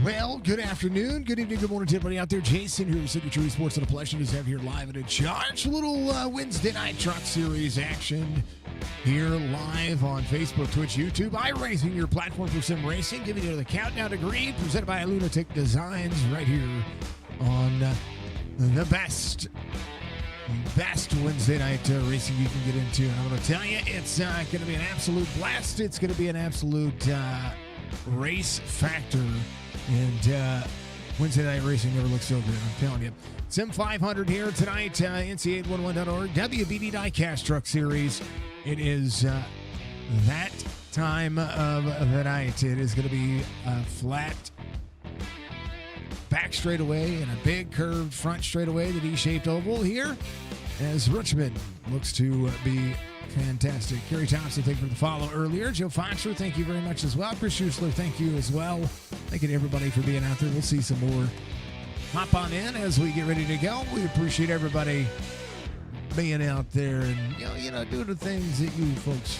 Well, good afternoon, good evening, good morning to everybody out there. Jason here, Signature eSports, and a pleasure to have here live and in charge. A little Wednesday night truck series action here live on Facebook, Twitch, YouTube. iRacing, your platform for sim racing, giving you the countdown to green, presented by Lunatic Designs, right here on the best Wednesday night racing you can get into. And I'm going to tell you, it's going to be an absolute blast. It's going to be an absolute race factor. And Wednesday night racing never looks so good, I'm telling you. Sim 500 here tonight, NC811.org, WBD Diecast Truck Series. It is that time of the night. It is going to be a flat back straightaway and a big curved front straightaway, the D-shaped oval here, as Richmond looks to be fantastic. Kerry Thompson, thank you for the follow earlier. Joe Foxer, thank you very much as well. Chris Schuessler, thank you as well. Thank you to everybody for being out there. We'll see some more. Hop on in as we get ready to go. We appreciate everybody being out there and you know doing the things that you folks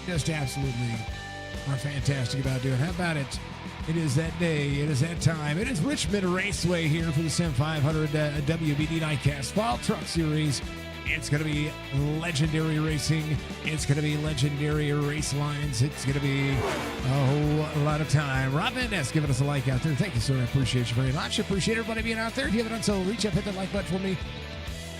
just absolutely are fantastic about doing. How about it? It is that day. It is that time. It is Richmond Raceway here for the Sim 500 WBD Diecast Fall Truck Series. It's going to be legendary racing. It's going to be legendary race lines. It's going to be a whole lot of time. Rob Van Ness giving us a like out there. Thank you, sir. I appreciate you very much. Appreciate everybody being out there. If you haven't done so, reach up, hit that like button for me.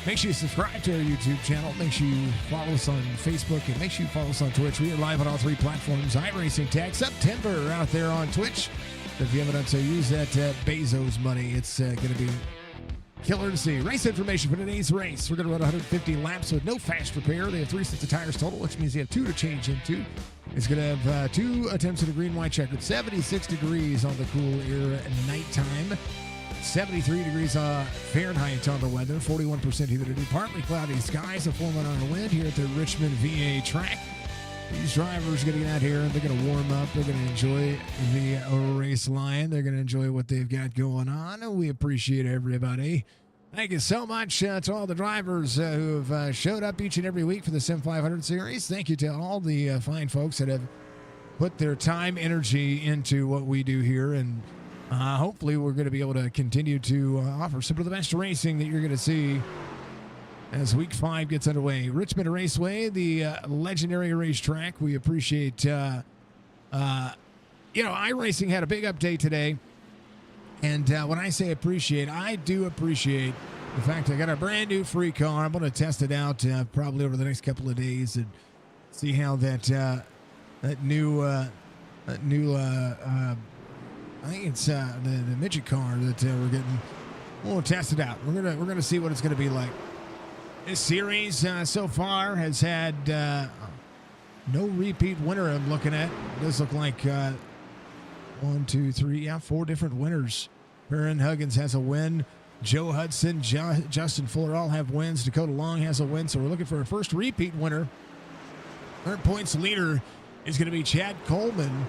Make sure you subscribe to our YouTube channel. Make sure you follow us on Facebook, and make sure you follow us on Twitch. We are live on all three platforms. iRacing Tag September out there on Twitch. If you haven't done so, use that Bezos money. It's going to be killer to see. Race information for today's race. We're going to run 150 laps with no fast repair. They have 3 sets of tires total, which means you have 2 to change into. It's going to have 2 attempts at a green, white checkered. 76 degrees on the cool air at nighttime. 73 degrees Fahrenheit on the weather. 41% humidity. Partly cloudy skies. A 4-mile wind here at the Richmond VA track. These drivers are going to get out here. They're going to warm up. They're going to enjoy the race line. They're going to enjoy what they've got going on. And we appreciate everybody. Thank you so much to all the drivers who have showed up each and every week for the Sim 500 series. Thank you to all the fine folks that have put their time, energy into what we do here. And hopefully we're going to be able to continue to offer some of the best racing that you're going to see as Week 5 gets underway. Richmond Raceway, the legendary racetrack. We appreciate, iRacing had a big update today. And when I say appreciate, I do appreciate the fact I got a brand new free car. I'm going to test it out probably over the next couple of days and see how that new I think it's the midget car that we're getting. We'll test it out. We're gonna see what it's gonna be like. This series so far has had no repeat winner. I'm looking at. It does look like 1, 2, 3, 4 different winners. Perrin Huggins has a win. Joe Hudson, Justin Fuller all have wins. Dakota Long has a win. So we're looking for a first repeat winner. Third points leader is going to be Chad Coleman.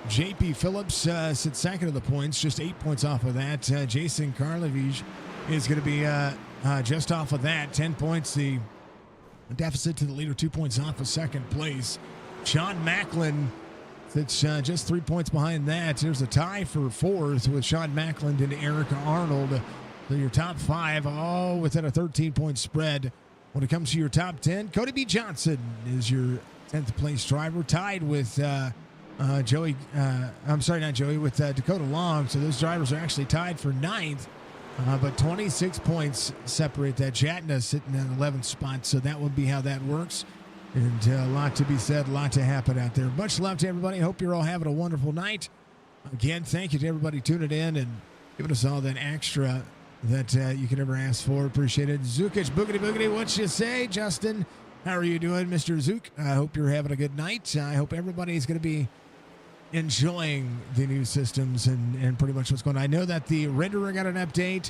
JP Phillips sits second of the points, just 8 points off of that. Jason Karlovich is going to be just off of that, 10 points. The deficit to the leader, 2 points off of second place. Sean Macklin sits just 3 points behind that. There's a tie for fourth with Sean Macklin and Erica Arnold. So your top 5, all within a 13-point spread. When it comes to your top 10, Cody B. Johnson is your 10th place driver, tied with with Dakota Long. So those drivers are actually tied for 9th, but 26 points separate that. Jatna sitting at 11th spot, so that would be how that works. And a lot to be said, a lot to happen out there. Much love to everybody. Hope you're all having a wonderful night. Again, thank you to everybody tuning in and giving us all that extra that you can ever ask for. Appreciate it. Zukic, boogity boogity, what you say? Justin, how are you doing, Mr. Zook? I hope you're having a good night. I hope everybody's going to be enjoying the new systems and pretty much what's going on. I know that the renderer got an update.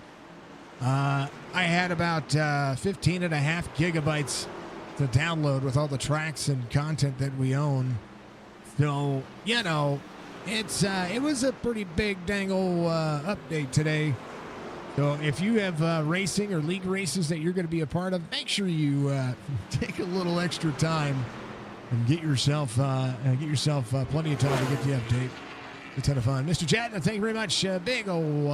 I had about 15 and a half gigabytes to download with all the tracks and content that we own. So, it was a pretty big dangle update today. So if you have racing or league races that you're going to be a part of, make sure you take a little extra time and get yourself plenty of time to get the update. A ton of fun. Mr. Chatton, thank you very much. Big old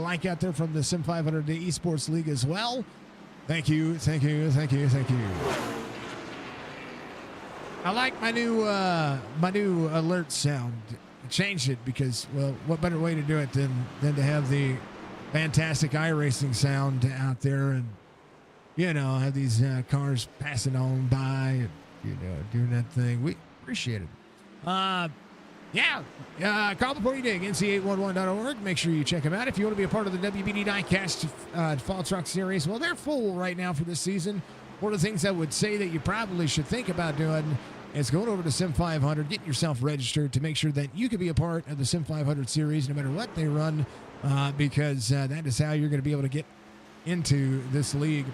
like out there from the Sim 500 eSports League as well. Thank you, thank you, thank you, thank you. I like my new alert sound. I changed it because, well, what better way to do it than to have the fantastic iRacing sound out there and, you know, have these cars passing on by and, you know, doing that thing. We appreciate it. Call before you dig, nc811.org. Make sure you check them out. If you want to be a part of the WBD Diecast Fall Truck Series, well, they're full right now for this season. One of the things I would say that you probably should think about doing is going over to Sim 500, getting yourself registered to make sure that you can be a part of the Sim 500 series no matter what they run, because that is how you're going to be able to get into this league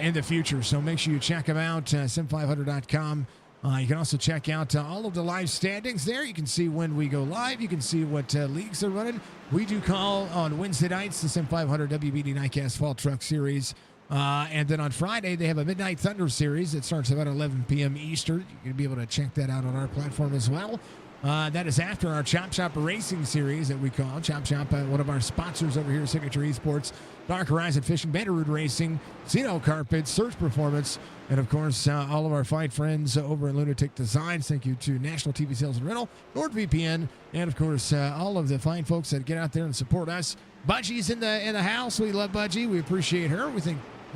in the future. So make sure you check them out, sim500.com. You can also check out all of the live standings there. You can see when we go live. You can see what leagues they're running. We do call on Wednesday nights the Sim 500 WBD Diecast Fall Truck Series. And then on Friday, they have a Midnight Thunder series that starts about 11 p.m. Eastern. You can be able to check that out on our platform as well. That is after our Chop Shop Racing series that we call Chop Shop, one of our sponsors over here, Signature Esports, Dark Horizon Fishing, Bannerud Racing, Zeno Carpet, Search Performance, and of course, all of our fine friends over at Lunatic Designs. Thank you to National TV Sales and Rental, NordVPN, and of course, all of the fine folks that get out there and support us. Budgie's in the house. We love Budgie. We appreciate her. We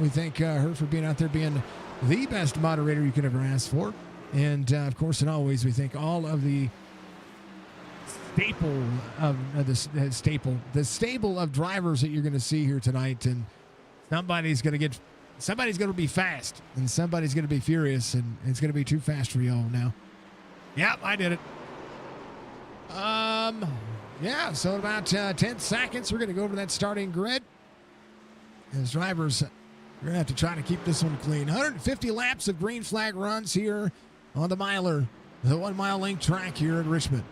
thank her for being out there, being the best moderator you could ever ask for. And of course, and always, we thank all of the stable of drivers that you're going to see here tonight. And somebody's going to be fast, and somebody's going to be furious, and it's going to be too fast for y'all now. Yep, I did it. So in about 10 seconds, we're going to go over that starting grid. As drivers, we're going to have to try to keep this one clean. 150 laps of green flag runs here on the miler, the 1 mile length track here in Richmond.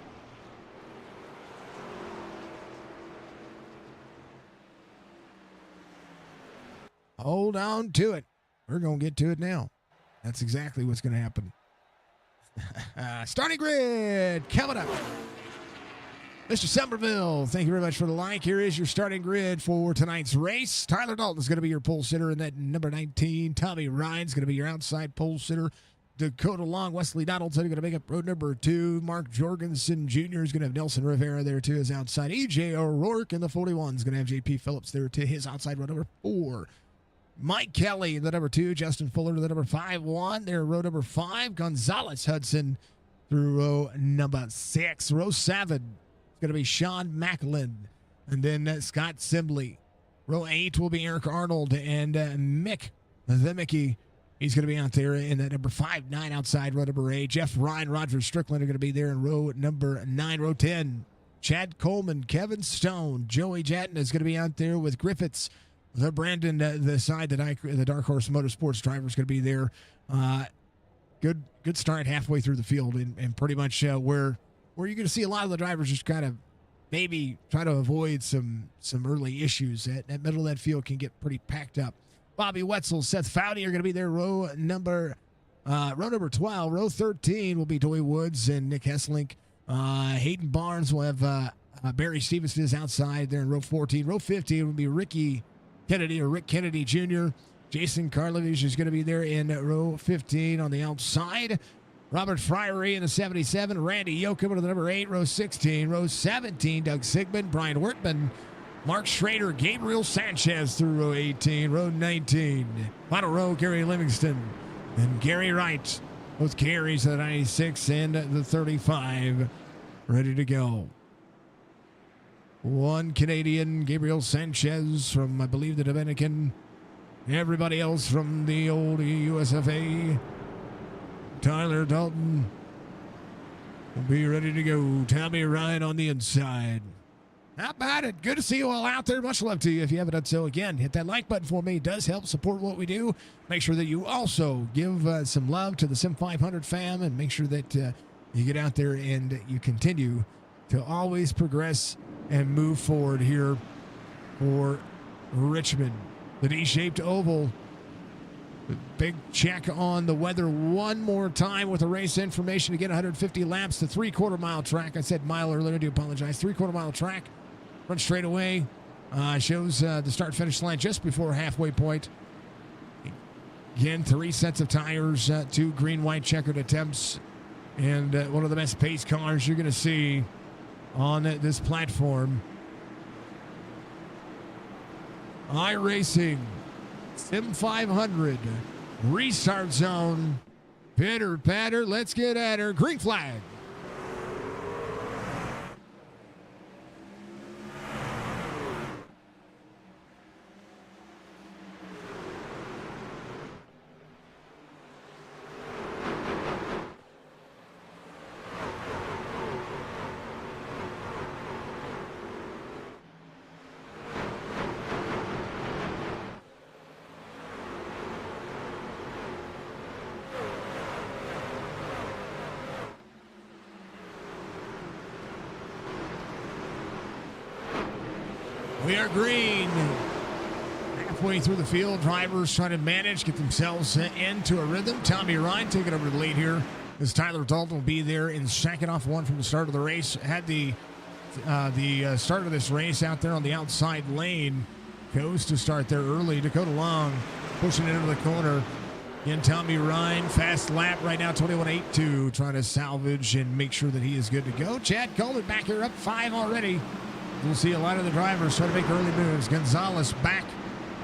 Hold on to it. We're going to get to it now. That's exactly what's going to happen. Starting grid coming up. Mr. Somerville, thank you very much for the like. Here is your starting grid for tonight's race. Tyler Dalton's going to be your pole sitter in that number 19. Tommy Ryan's going to be your outside pole sitter. Dakota Long, Wesley Donaldson going to make up road number 2. Mark Jorgensen Jr. is going to have Nelson Rivera there to his outside. EJ O'Rourke in the 41 is going to have JP Phillips there to his outside road number 4. Mike Kelly, the number 2. Justin Fuller, the number 5-1. There, row number 5. Gonzalez Hudson through row number 6. Row 7 is going to be Sean Macklin. And then Scott Sibley. Row 8 will be Eric Arnold and Mick the Mickey. He's going to be out there in that number 5-9 outside row number 8. Jeff Ryan, Roger Strickland are going to be there in row number 9. Row 10, Chad Coleman, Kevin Stone. Joey Jatton is going to be out there with Griffiths. The Brandon, the side that the Dark Horse Motorsports driver is going to be there. Good start halfway through the field, and pretty much where you're going to see a lot of the drivers just kind of maybe try to avoid some early issues. That middle of that field can get pretty packed up. Bobby Wetzel, Seth Foudy are going to be there. Row number 12. Row 13 will be Doy Woods and Nick Hesselink. Hayden Barnes will have Barry Stevenson is outside there in row 14. Row 15 will be Rick Kennedy Jr. Jason Karlovich is going to be there in row 15 on the outside. Robert Fryery in the 77. Randy Yoakum to the number 8. Row 16. Row 17, Doug Sigmund, Brian Wertman, Mark Schrader, Gabriel Sanchez through row 18. Row 19. Final row, Gary Livingston and Gary Wright. Both carries the 96 and the 35 ready to go. One Canadian, Gabriel Sanchez from, I believe, the Dominican. Everybody else from the old USFA. Tyler Dalton will be ready to go. Tommy Ryan on the inside. How about it? Good to see you all out there. Much love to you. If you haven't done so, again, hit that like button for me. It does help support what we do. Make sure that you also give some love to the Sim 500 fam, and make sure that you get out there and you continue to always progress and move forward here for Richmond. The D-shaped oval Big check on the weather one more time with the race information. Again, 150 laps, the 3/4 mile track. I said mile earlier, I do apologize. 3/4 mile track. Run straight away. Shows the start-finish line just before halfway point. Again, 3 sets of tires, 2 green-white checkered attempts, and one of the best pace cars you're going to see on this platform. iRacing, Sim 500, restart zone, pitter patter, let's get at her. Green flag. We are green. Halfway through the field, drivers trying to manage, get themselves into a rhythm. Tommy Ryan taking over the lead here as Tyler Dalton will be there in second off one from the start of the race. Had the start of this race out there on the outside lane. Goes to start there early. Dakota Long pushing it into the corner. Again, Tommy Ryan, fast lap right now, 21.82, trying to salvage and make sure that he is good to go. Chad Coleman back here up 5 already. We'll see a lot of the drivers try to make early moves. Gonzalez back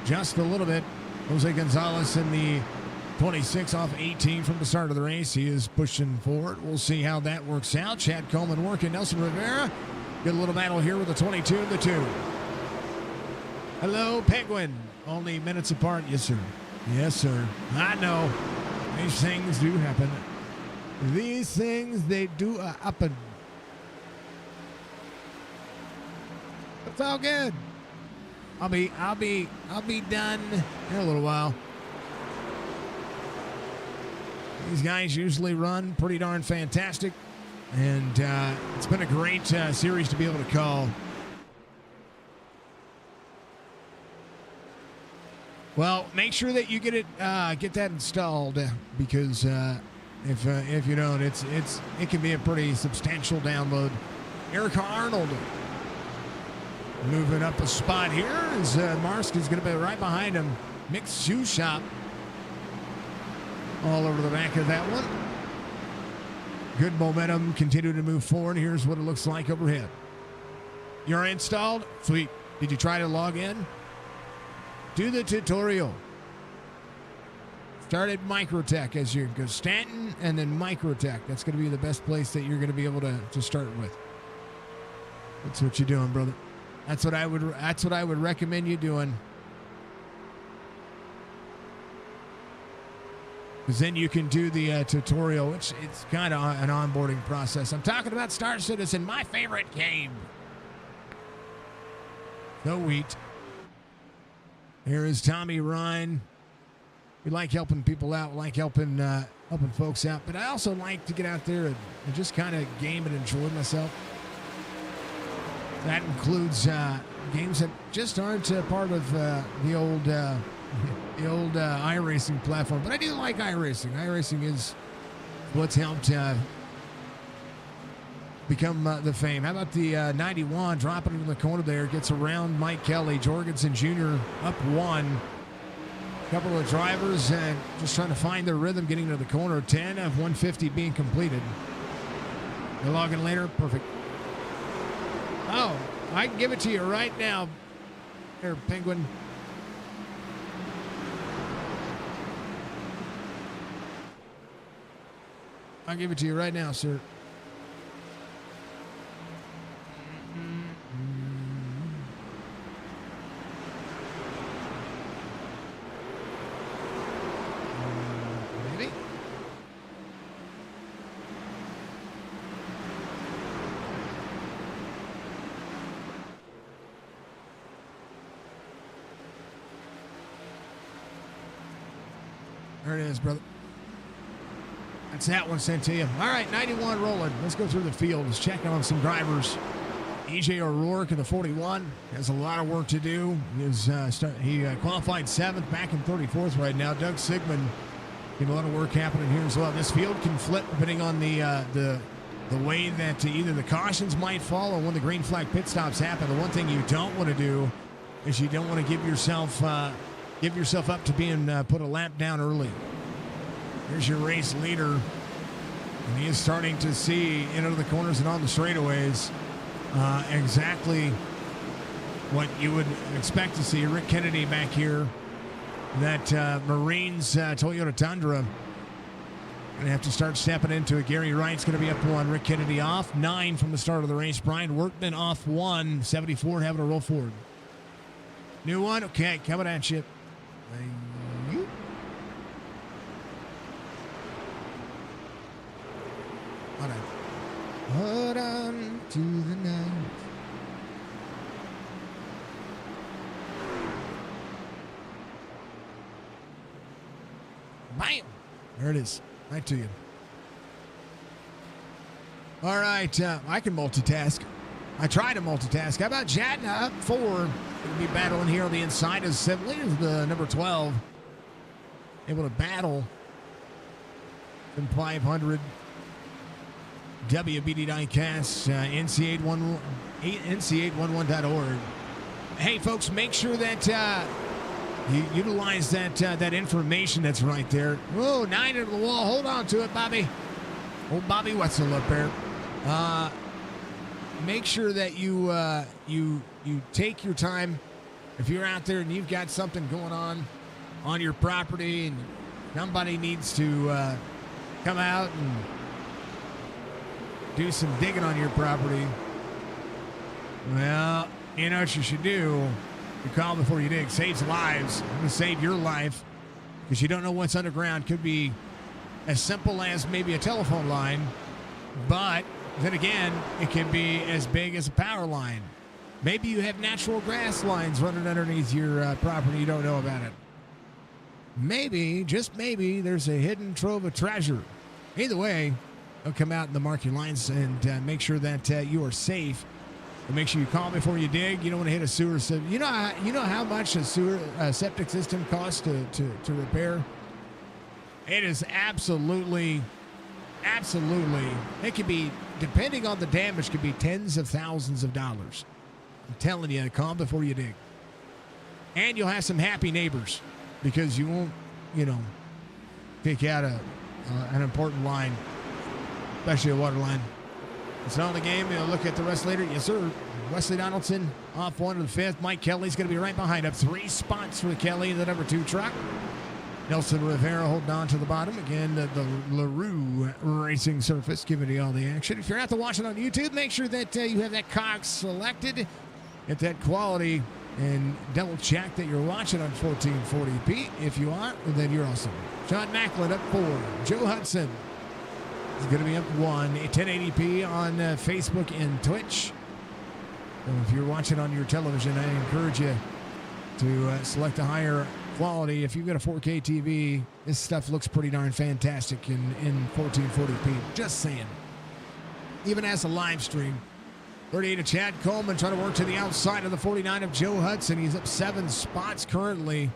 just a little bit. Jose Gonzalez in the 26 off 18 from the start of the race. He is pushing forward. We'll see how that works out. Chad Coleman working. Nelson Rivera. Good little battle here with the 22 and the 2. Hello, Penguin. Only minutes apart. Yes, sir. Yes, sir. I know. These things do happen. These things, they do happen. It's all good. I'll be done in a little while. These guys usually run pretty darn fantastic, and it's been a great series to be able to call. Well, make sure that you get that installed, because if you don't, it can be a pretty substantial download. Erica Arnold moving up a spot here as Marsk is going to be right behind him. Mixed shoe shop all over the back of that one. Good momentum, continue to move forward. Here's what it looks like overhead. You're installed? Sweet. Did you try to log in? Do the tutorial. Start at Microtech as you go. Stanton and then Microtech. That's going to be the best place that you're going to be able to start with. That's what you're doing, brother. That's what I would recommend you doing. Because then you can do the tutorial, which it's kind of an onboarding process. I'm talking about Star Citizen, my favorite game. No wheat. Here is Tommy Ryan. We like helping people out. We like helping folks out. But I also like to get out there and just kind of game and enjoy myself. That includes games that just aren't part of the old iRacing platform. But I do like iRacing. iRacing is what's helped become the fame. How about the 91 dropping into the corner there? Gets around Mike Kelly. Jorgensen Jr. up 1. Couple of drivers just trying to find their rhythm getting to the corner. 10 of 150 being completed. They'll log in later. Perfect. Oh, I can give it to you right now. Here, Penguin. I'll give it to you right now, sir. Maybe. There it is, brother. That's that one sent to you. All right, 91 rolling. Let's go through the field. Let's check on some drivers EJ O'Rourke in the 41 has a lot of work to do. He qualified 7th, back in 34th right now. Doug Sigmund, a lot of work happening here as well. This field can flip depending on the way that either the cautions might fall or when the green flag pit stops happen. The one thing you don't want to do is you don't want to give yourself up to being put a lap down early. Here's your race leader, and he is starting to see into the corners and on the straightaways exactly what you would expect to see. Rick Kennedy back here, that Marines Toyota Tundra, going to have to start stepping into it. Gary Wright's going to be up 1. Rick Kennedy off 9 from the start of the race. Brian Workman off 1. 74 having to roll forward. New one, okay, coming at you. Hold on to the night. Bam! There it is. Right to you. All right, I can multitask. I try to multitask. How about Jatna up 4? Going to be battling here on the inside as the number 12. Able to battle in 500. WBD Diecast, NC811.org. Hey, folks, make sure that you utilize that information that's right there. Whoa, 9 into the wall. Hold on to it, Bobby. Old Bobby Wetzel up there. Make sure that you take your time. If you're out there and you've got something going on your property and somebody needs to come out and do some digging on your property, well, you know what you should do. You call before you dig. Saves lives. I'm going to save your life because you don't know what's underground. Could be as simple as maybe a telephone line, but then again, it can be as big as a power line. Maybe you have natural grass lines running underneath your property. You don't know about it. Maybe, just maybe, there's a hidden trove of treasure. Either way, they'll come out and they'll mark your lines and make sure that you are safe. And make sure you call before you dig. You don't want to hit a sewer system. You know how much a sewer septic system costs to repair? It is absolutely. It could be, depending on the damage, could be tens of thousands of dollars. I'm telling you, call before you dig. And you'll have some happy neighbors because you won't, pick out an important line, especially a water line. It's not the game. You'll look at the rest later. Yes, sir. Wesley Donaldson off 1 to the 5th. Mike Kelly's going to be right behind up. 3 spots for Kelly in the number 2 truck. Nelson Rivera holding on to the bottom. Again, the LaRue Racing Surface giving you all the action. If you're out there watching on YouTube, make sure that you have that cog selected. Get that quality and double check that you're watching on 1440p. If you are, then you're awesome. Sean Macklin up 4. Joe Hudson is going to be up 1. 1080p on Facebook and Twitch. And if you're watching on your television, I encourage you to select a higher quality. If you've got a 4K TV, this stuff looks pretty darn fantastic in 1440p. Just saying. Even as a live stream. 38 of Chad Coleman trying to work to the outside of the 49 of Joe Hudson. He's up 7 spots currently.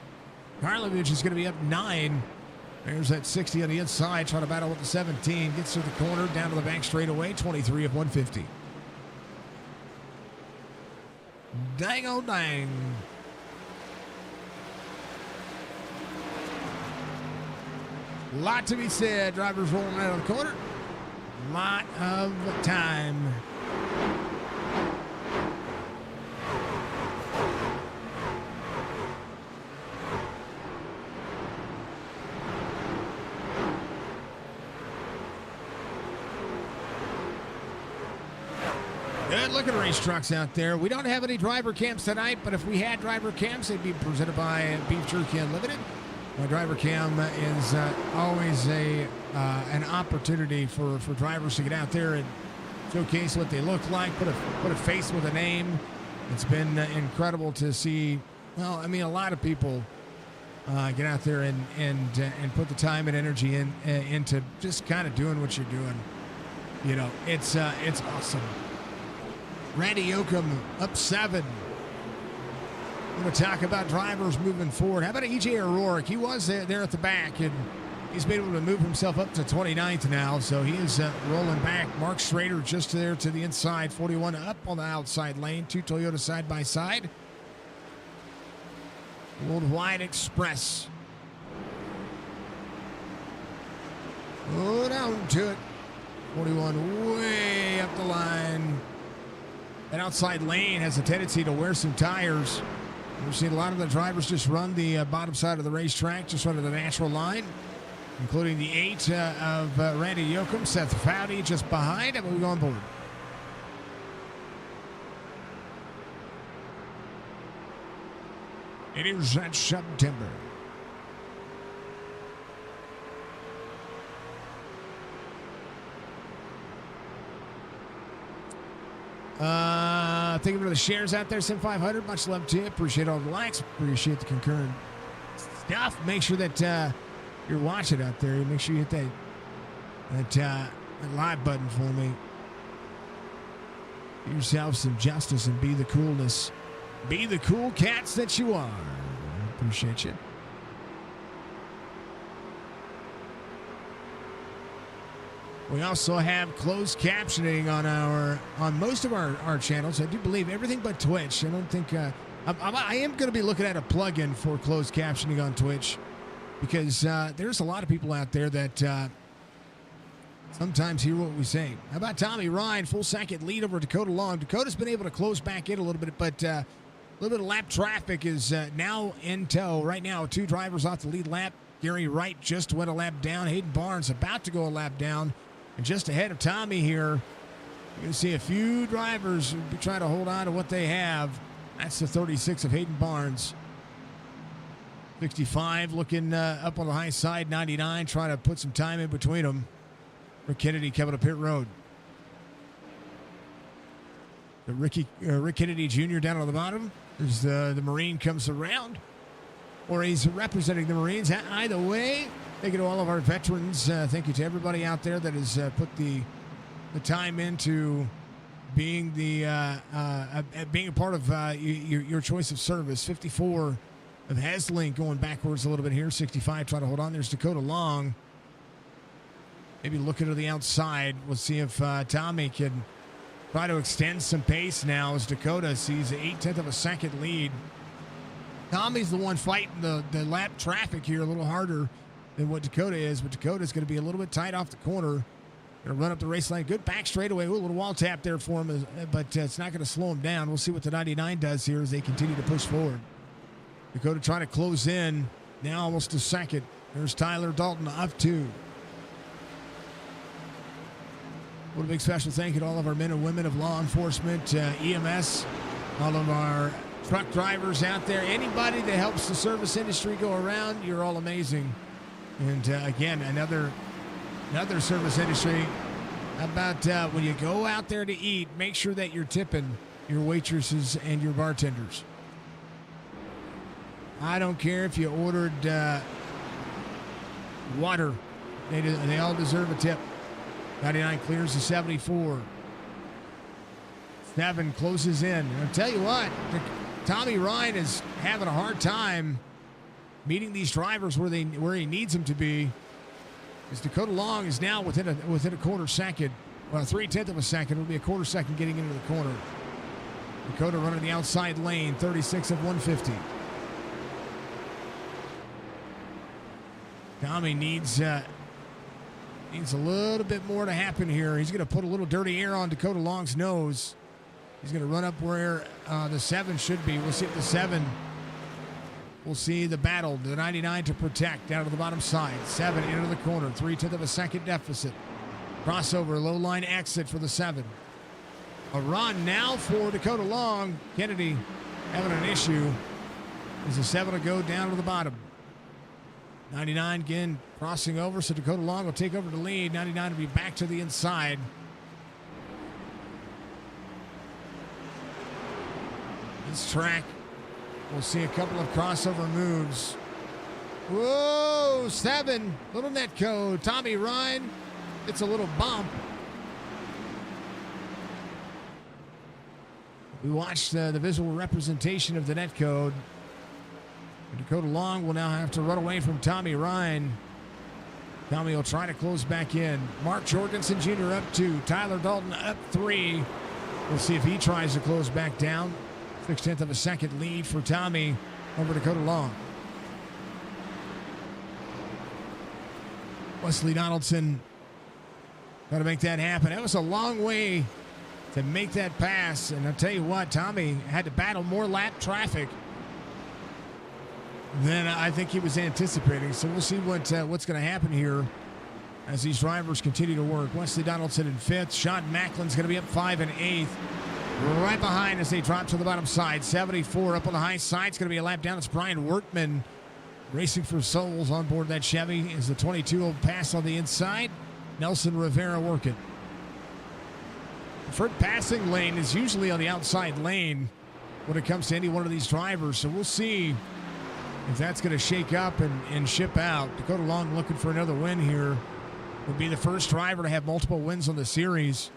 Karlovich is going to be up 9. There's that 60 on the inside trying to battle with the 17. Gets to the corner, down to the back straightaway. 23 of 150. Dang, oh dang. Lot to be said. Drivers rolling out of the corner. Lot of time. Good looking race trucks out there. We don't have any driver camps tonight, but if we had driver camps, they'd be presented by Beef Jerky Unlimited. My driver cam is always an opportunity for drivers to get out there and showcase what they look like, put a face with a name. It's been incredible to see. Well, I mean, a lot of people get out there and put the time and energy into just kind of doing what you're doing. It's awesome. Randy Yoakum up 7. We're going to talk about drivers moving forward. How about EJ O'Rourke? He was there at the back, and he's been able to move himself up to 29th now, so he is rolling back. Mark Schrader just there to the inside, 41 up on the outside lane. 2 Toyota side by side. Worldwide Express. Oh, down to it. 41 way up the line. That outside lane has a tendency to wear some tires. We've seen a lot of the drivers just run the bottom side of the racetrack, just run to the natural line, including the 8 of Randy Yoakum, Seth Foudy just behind, and we'll go on board. It is September. Thank you for the shares out there, Sim 500. Much love to you. Appreciate all the likes. Appreciate the concurrent stuff. Make sure that you're watching out there. Make sure you hit that live button for me. Do yourself some justice and be the coolness. Be the cool cats that you are. Appreciate you. We also have closed captioning on most of our channels. I do believe everything but Twitch. I don't think I am going to be looking at a plugin for closed captioning on Twitch, because there's a lot of people out there that sometimes hear what we say. How about Tommy Ryan, full second lead over Dakota Long? Dakota's been able to close back in a little bit, but a little bit of lap traffic is now in tow. Right now, 2 drivers off the lead lap. Gary Wright just went a lap down. Hayden Barnes about to go a lap down. And just ahead of Tommy here, you're going to see a few drivers be trying to hold on to what they have. That's the 36 of Hayden Barnes. 65 looking up on the high side. 99 trying to put some time in between them. Rick Kennedy coming up pit road. The Rick Kennedy Jr. down on the bottom. There's the Marine comes around. Or he's representing the Marines. Either way, thank you to all of our veterans. Thank you to everybody out there that has put the time into being being a part of your choice of service. 54 of Hesling going backwards a little bit here. 65 trying to hold on. There's Dakota Long. Maybe looking to the outside. We'll see if Tommy can try to extend some pace now as Dakota sees an 1/8 of a second lead. Tommy's the one fighting the lap traffic here a little harder than what Dakota is, but Dakota's going to be a little bit tight off the corner. Going to run up the race line. Good back straightaway. Ooh, a little wall tap there for him, but it's not going to slow him down. We'll see what the 99 does here as they continue to push forward. Dakota trying to close in. Now almost a second. There's Tyler Dalton up 2. What a big special thank you to all of our men and women of law enforcement, EMS, all of our truck drivers out there. Anybody that helps the service industry go around, you're all amazing. And again, another service industry. How about when you go out there to eat, make sure that you're tipping your waitresses and your bartenders. I don't care if you ordered water. They all deserve a tip. 99 clears to 74. 7 closes in. I'll tell you what, Tommy Ryan is having a hard time meeting these drivers where he needs them to be. As Dakota Long is now within a quarter second. Well, 3/10 of a second. It'll be a quarter second getting into the corner. Dakota running the outside lane, 36 of 150. Tommy needs a little bit more to happen here. He's going to put a little dirty air on Dakota Long's nose. He's going to run up where the 7 should be. We'll see if the 7. We'll see the battle. The 99 to protect down to the bottom side. 7 into the corner. 3/10 of a second deficit. Crossover, low line exit for the 7. A run now for Dakota Long. Kennedy having an issue. As the 7 will go down to the bottom. 99 again crossing over, so Dakota Long will take over the lead. 99 will be back to the inside. This track, we'll see a couple of crossover moves. Whoa, 7, little net code. Tommy Ryan, it's a little bump. We watched the visual representation of the net code. Dakota Long will now have to run away from Tommy Ryan. Tommy will try to close back in. Mark Jorgensen Jr. up 2. Tyler Dalton up 3. We'll see if he tries to close back down. 0.6 of a second lead for Tommy over Dakota Long. Wesley Donaldson got to make that happen. That was a long way to make that pass. And I'll tell you what, Tommy had to battle more lap traffic than I think he was anticipating. So we'll see what's going to happen here as these drivers continue to work. Wesley Donaldson in 5th. Sean Macklin's going to be up 5 and 8th. Right behind as they drop to the bottom side. 74 up on the high side. It's going to be a lap down. It's Brian Workman racing for souls on board that Chevy. Is the 22 will pass on the inside. Nelson Rivera working. Preferred passing lane is usually on the outside lane when it comes to any one of these drivers. So we'll see if that's going to shake up and ship out. Dakota Long looking for another win here. Would be the first driver to have multiple wins on the series.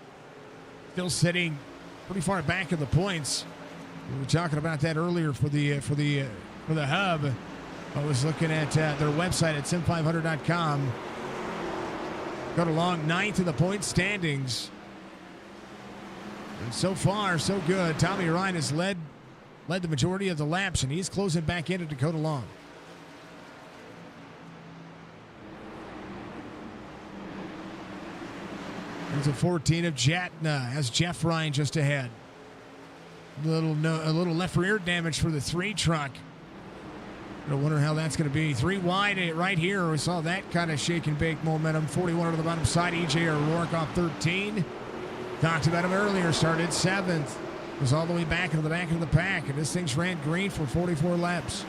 Still sitting pretty far back in the points. We were talking about that earlier for the hub. I was looking at their website at sim500.com. Dakota Long 9th in the point standings. And so far, so good. Tommy Ryan has led the majority of the laps, and he's closing back into Dakota Long. There's a 14 of Jatna, has Jeff Ryan just ahead. A little left rear damage for the 3 truck. I wonder how that's going to be. 3 wide right here. We saw that kind of shake and bake momentum. 41 to the bottom side. EJ O'Rourke off 13. Talked about him earlier. Started 7th. Was all the way back into the back of the pack. And this thing's ran green for 44 laps.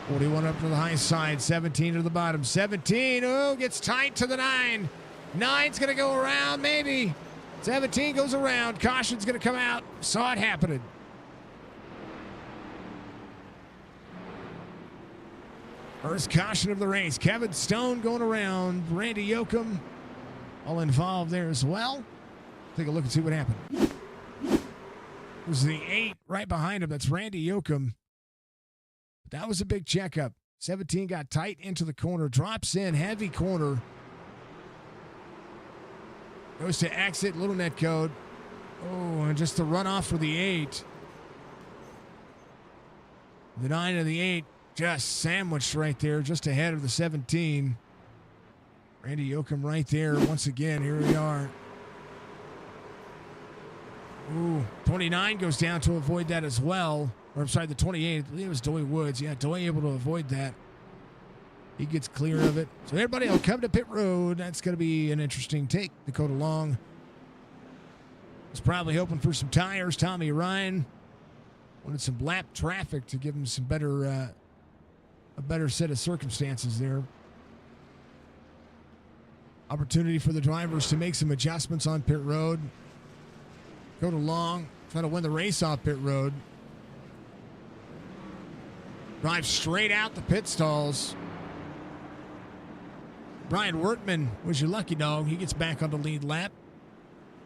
41 up to the high side. 17 to the bottom. 17. Oh, gets tight to the 9. 9's going to go around, maybe. 17 goes around. Caution's going to come out. Saw it happening. First caution of the race. Kevin Stone going around. Randy Yoakum all involved there as well. Take a look and see what happened. There's the 8 right behind him. That's Randy Yoakum. That was a big checkup. 17 got tight into the corner. Drops in. Heavy corner. Goes to exit. Little net code. Oh, and just the runoff for the 8. The 9 and the 8 just sandwiched right there, just ahead of the 17. Randy Yoakum right there once again. Here we are. Ooh, 29 goes down to avoid that as well. Or I'm sorry, the 28. I believe it was Doy Woods. Yeah, Doy able to avoid that. He gets clear of it. So everybody will come to pit road. That's going to be an interesting take. Dakota Long was probably hoping for some tires. Tommy Ryan wanted some lap traffic to give him some better, a better set of circumstances there. Opportunity for the drivers to make some adjustments on pit road. Dakota Long trying to win the race off pit road. Drive straight out the pit stalls. Brian Workman was your lucky dog. He gets back on the lead lap.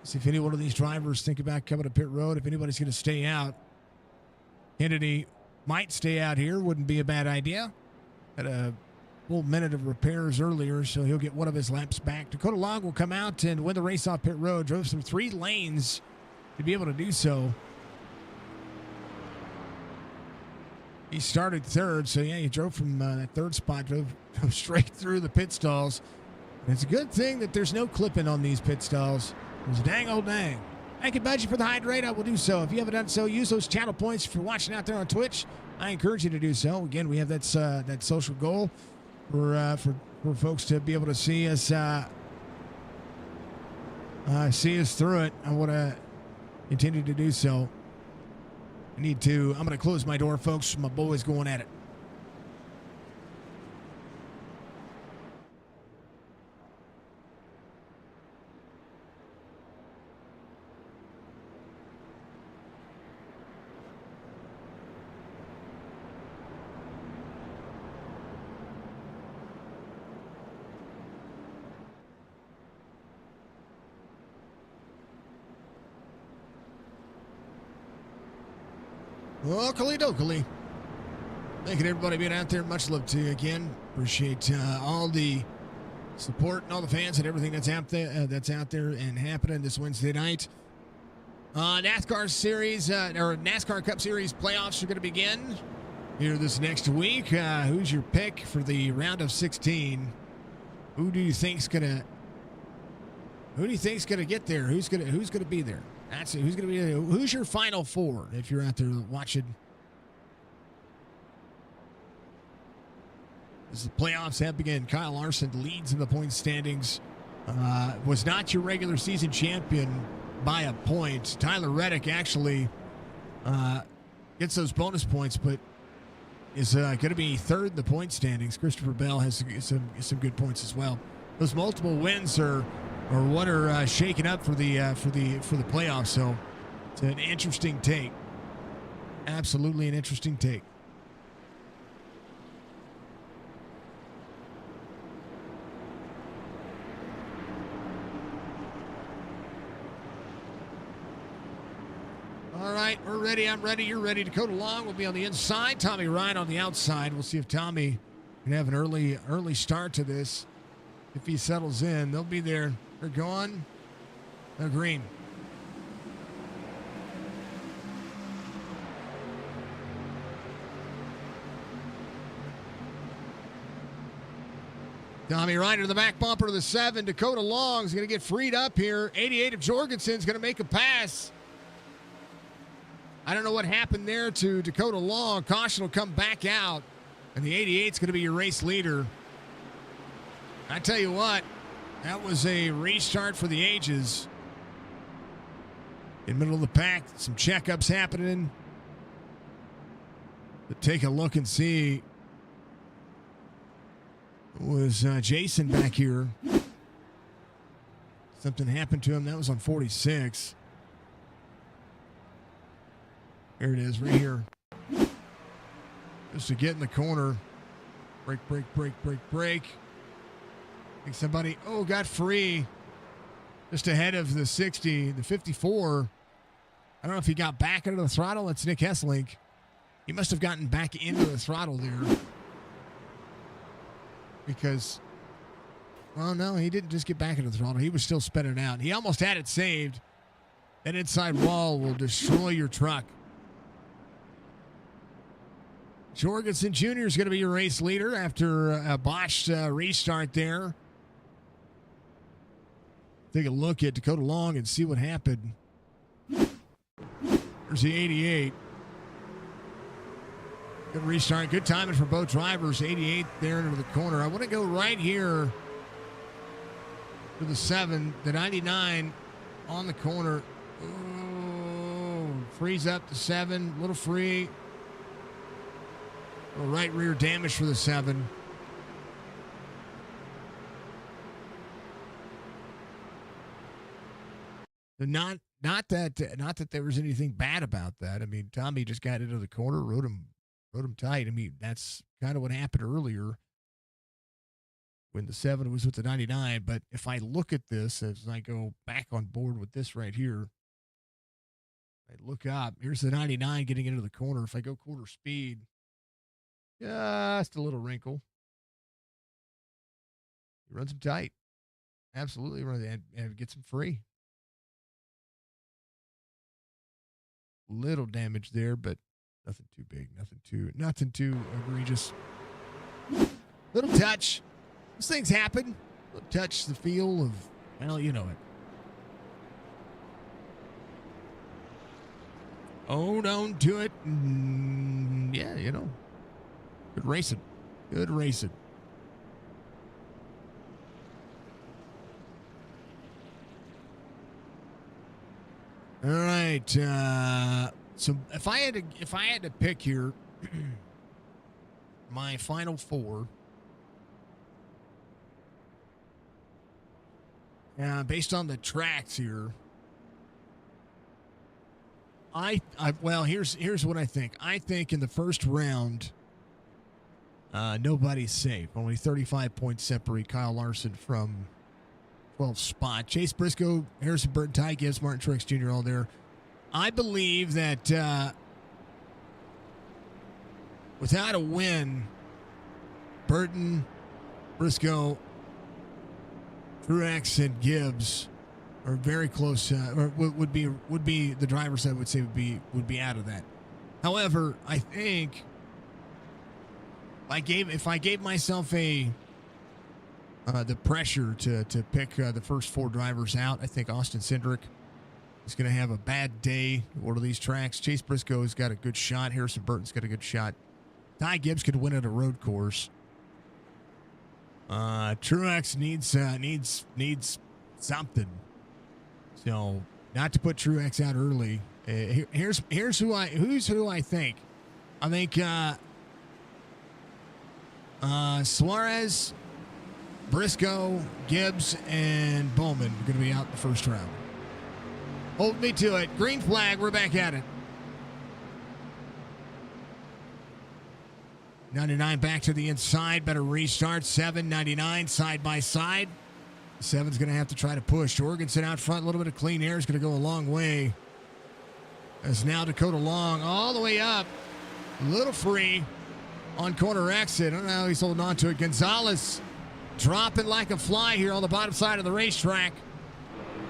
See if any one of these drivers think about coming to pit road. If anybody's going to stay out. Kennedy might stay out here. Wouldn't be a bad idea. Had a full minute of repairs earlier, so he'll get one of his laps back. Dakota Long will come out and win the race off pit road. Drove through 3 lanes to be able to do so. He started 3rd, so yeah, he drove from that 3rd spot, drove straight through the pit stalls. And it's a good thing that there's no clipping on these pit stalls. It was dang old dang. Thank you, Budgie, for the hydrate. I will do so. If you haven't done so, use those channel points. If you're watching out there on Twitch, I encourage you to do so. Again, we have that social goal for folks to be able to see us through it. I want to continue to do so. I'm going to close my door, folks. My boy's going at it. Oakley dokley. Thanking everybody being out there. Much love to you again. Appreciate all the support and all the fans and everything that's out there and happening this Wednesday night. NASCAR series or NASCAR Cup Series playoffs are going to begin here this next week. Who's your pick for the round of 16? Who do you think's gonna get there? Who's gonna be there? That's it. Who's your final four if you're out there watching? As the playoffs have begun, Kyle Larson leads in the point standings. Was not your regular season champion by a point. Tyler Reddick actually gets those bonus points, but is going to be third in the point standings. Christopher Bell has some good points as well. Those multiple wins are what are shaking up for the playoffs. So it's an interesting take. Absolutely an interesting take. All right, we're ready. I'm ready. You're ready. Dakota Long will be on the inside. Tommy Ryan on the outside. We'll see if Tommy can have an early start to this. If he settles in, they'll be there. They're going. They're green. Tommy Ryan to the back bumper of the 7. Dakota Long's going to get freed up here. 88 of Jorgensen's going to make a pass. I don't know what happened there to Dakota Long. Caution will come back out, and the 88's going to be your race leader. I tell you what, that was a restart for the ages. In the middle of the pack, some checkups happening. But take a look and see. It was Jason back here. Something happened to him. That was on 46. There it is, right here. Just to get in the corner. Break. I think somebody, got free. Just ahead of the 60, the 54. I don't know if he got back into the throttle. That's Nick Hesselink. He must have gotten back into the throttle there. Because, well, no, he didn't just get back into the throttle. He was still spinning out. He almost had it saved. That inside wall will destroy your truck. Jorgensen Jr. is going to be your race leader after a botched restart there. Take a look at Dakota Long and see what happened. There's the 88. Good restart. Good timing for both drivers. 88 there into the corner. I want to go right here for the 7. The 99 on the corner. Oh, frees up the 7. Little free. Right rear damage for the 7. Not that there was anything bad about that. I mean, Tommy just got into the corner, rode him tight. I mean, that's kind of what happened earlier when the 7 was with the 99. But if I look at this as I go back on board with this right here, I look up. Here's the 99 getting into the corner. If I go quarter speed. Just a little wrinkle. He runs him tight. Absolutely. And gets him free. Little damage there, but nothing too big. Nothing too egregious. Little touch. Those things happen. Little touch, the feel of, well, you know it. Hold on to it. Yeah, you know. Good racing. All right. So if I had to pick here, my final 4, based on the tracks here, well, here's what I think. I think in the first round, nobody's safe. Only 35 points separate Kyle Larson from 12th spot. Chase Briscoe, Harrison Burton, Ty Gibbs, Martin Truex Jr. all there. I believe that without a win, Burton, Briscoe, Truex, and Gibbs are very close. Or would be the drivers I would say would be out of that. However, I think if I gave myself the pressure to pick the first 4 drivers out, I think Austin Cindric is going to have a bad day at one of these tracks. Chase Briscoe's got a good shot. Harrison Burton's got a good shot. Ty Gibbs could win at a road course. Truex needs something. So not to put Truex out early. Here's who I think. I think Suarez, Briscoe, Gibbs, and Bowman are going to be out in the first round. Hold me to it. Green flag. We're back at it. 99 back to the inside. Better restart. 799 side by side. 7's going to have to try to push. Jorgensen out front. A little bit of clean air is going to go a long way. As now Dakota Long all the way up. A little free on corner exit. I don't know how he's holding on to it. Gonzalez dropping like a fly here on the bottom side of the racetrack.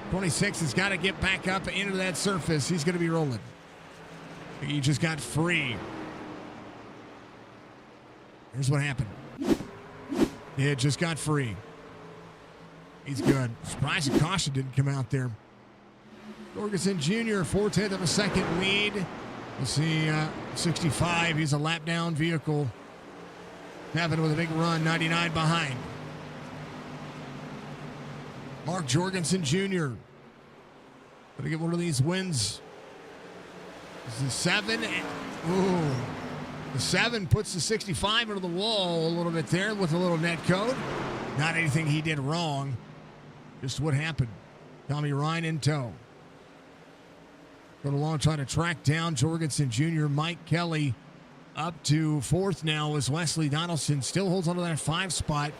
26 has got to get back up into that surface. He's going to be rolling. He just got free. Here's what happened. It just got free. He's good. Surprising caution didn't come out there. Jorgensen Jr., 4/10 of a second lead. We'll see 65. He's a lap down vehicle. Having with a big run, 99 behind. Mark Jorgensen Jr. Gonna get one of these wins. This is 7. Ooh. The 7 puts the 65 into the wall a little bit there with a little net code. Not anything he did wrong. Just what happened. Tommy Ryan in tow. Going along trying to track down Jorgensen Jr. Mike Kelly up to 4th now as Wesley Donaldson still holds onto that 5 spot.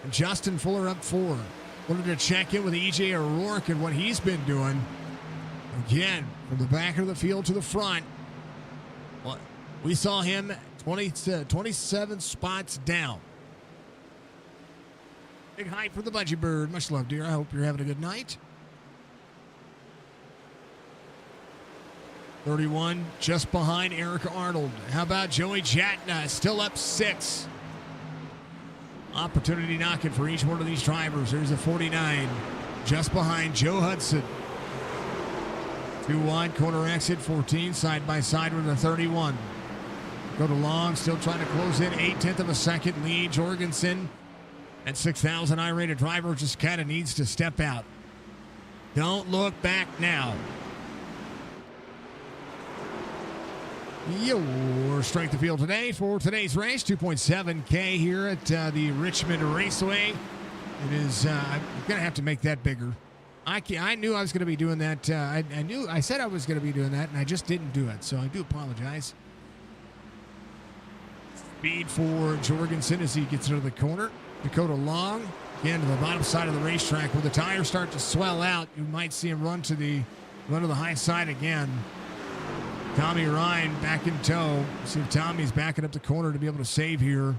And Justin Fuller up 4. Wanted to check in with EJ O'Rourke and what he's been doing. Again, from the back of the field to the front. Well, we saw him 27 spots down. Big hype for the Budgie Bird. Much love, dear. I hope you're having a good night. 31, just behind Eric Arnold. How about Joey Jatna? Still up 6. Opportunity knocking for each one of these drivers. There's a 49, just behind Joe Hudson. 2 wide corner exit, 14 side by side with a 31. Go to Long, still trying to close in. 8/10 of a second lead. Jorgensen, at 6,000 I-rated driver, just kind of needs to step out. Don't look back now. Your strength of field today for today's race, 2.7K here at the Richmond Raceway. It is, I'm going to have to make that bigger. I knew I was going to be doing that. I said I was going to be doing that, and I just didn't do it, so I do apologize. Speed for Jorgensen as he gets into the corner. Dakota Long, again to the bottom side of the racetrack. When the tires start to swell out, you might see him run to the high side again. Tommy Ryan back in tow. See if Tommy's backing up the corner to be able to save here.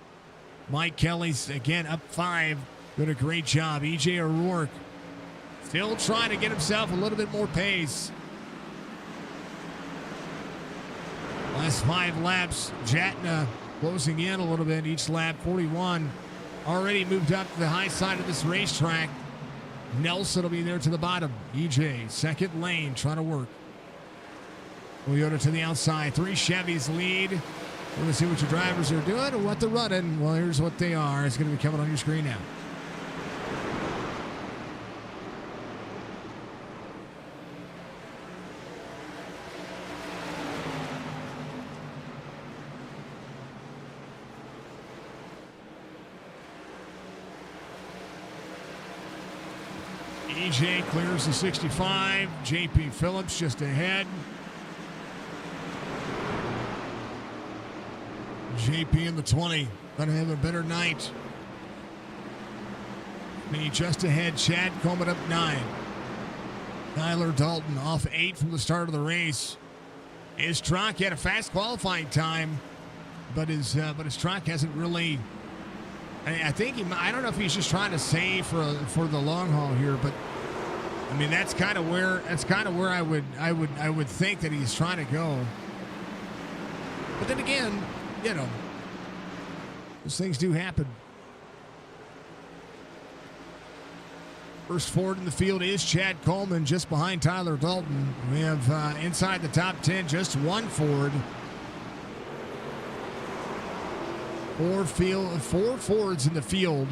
Mike Kelly's again up 5. Doing a great job. EJ O'Rourke still trying to get himself a little bit more pace. Last 5 laps. Jatna closing in a little bit each lap. 41 already moved up to the high side of this racetrack. Nelson will be there to the bottom. EJ, second lane, trying to work. Toyota to the outside. 3 Chevys lead. We're going to see what your drivers are doing and what they're running. Well, here's what they are. It's going to be coming on your screen now. EJ clears the 65. JP Phillips just ahead. JP in the 20. Gonna have a better night. Me just ahead. Chad Coleman up 9. Tyler Dalton off 8 from the start of the race. His truck had a fast qualifying time. but his truck hasn't really. I think I don't know if he's just trying to save for the long haul here, but I mean that's kind of where I would think that he's trying to go. But then again, you know, those things do happen. First Ford in the field is Chad Coleman, just behind Tyler Dalton. We have inside the top 10 just one Ford. Four Fords in the field.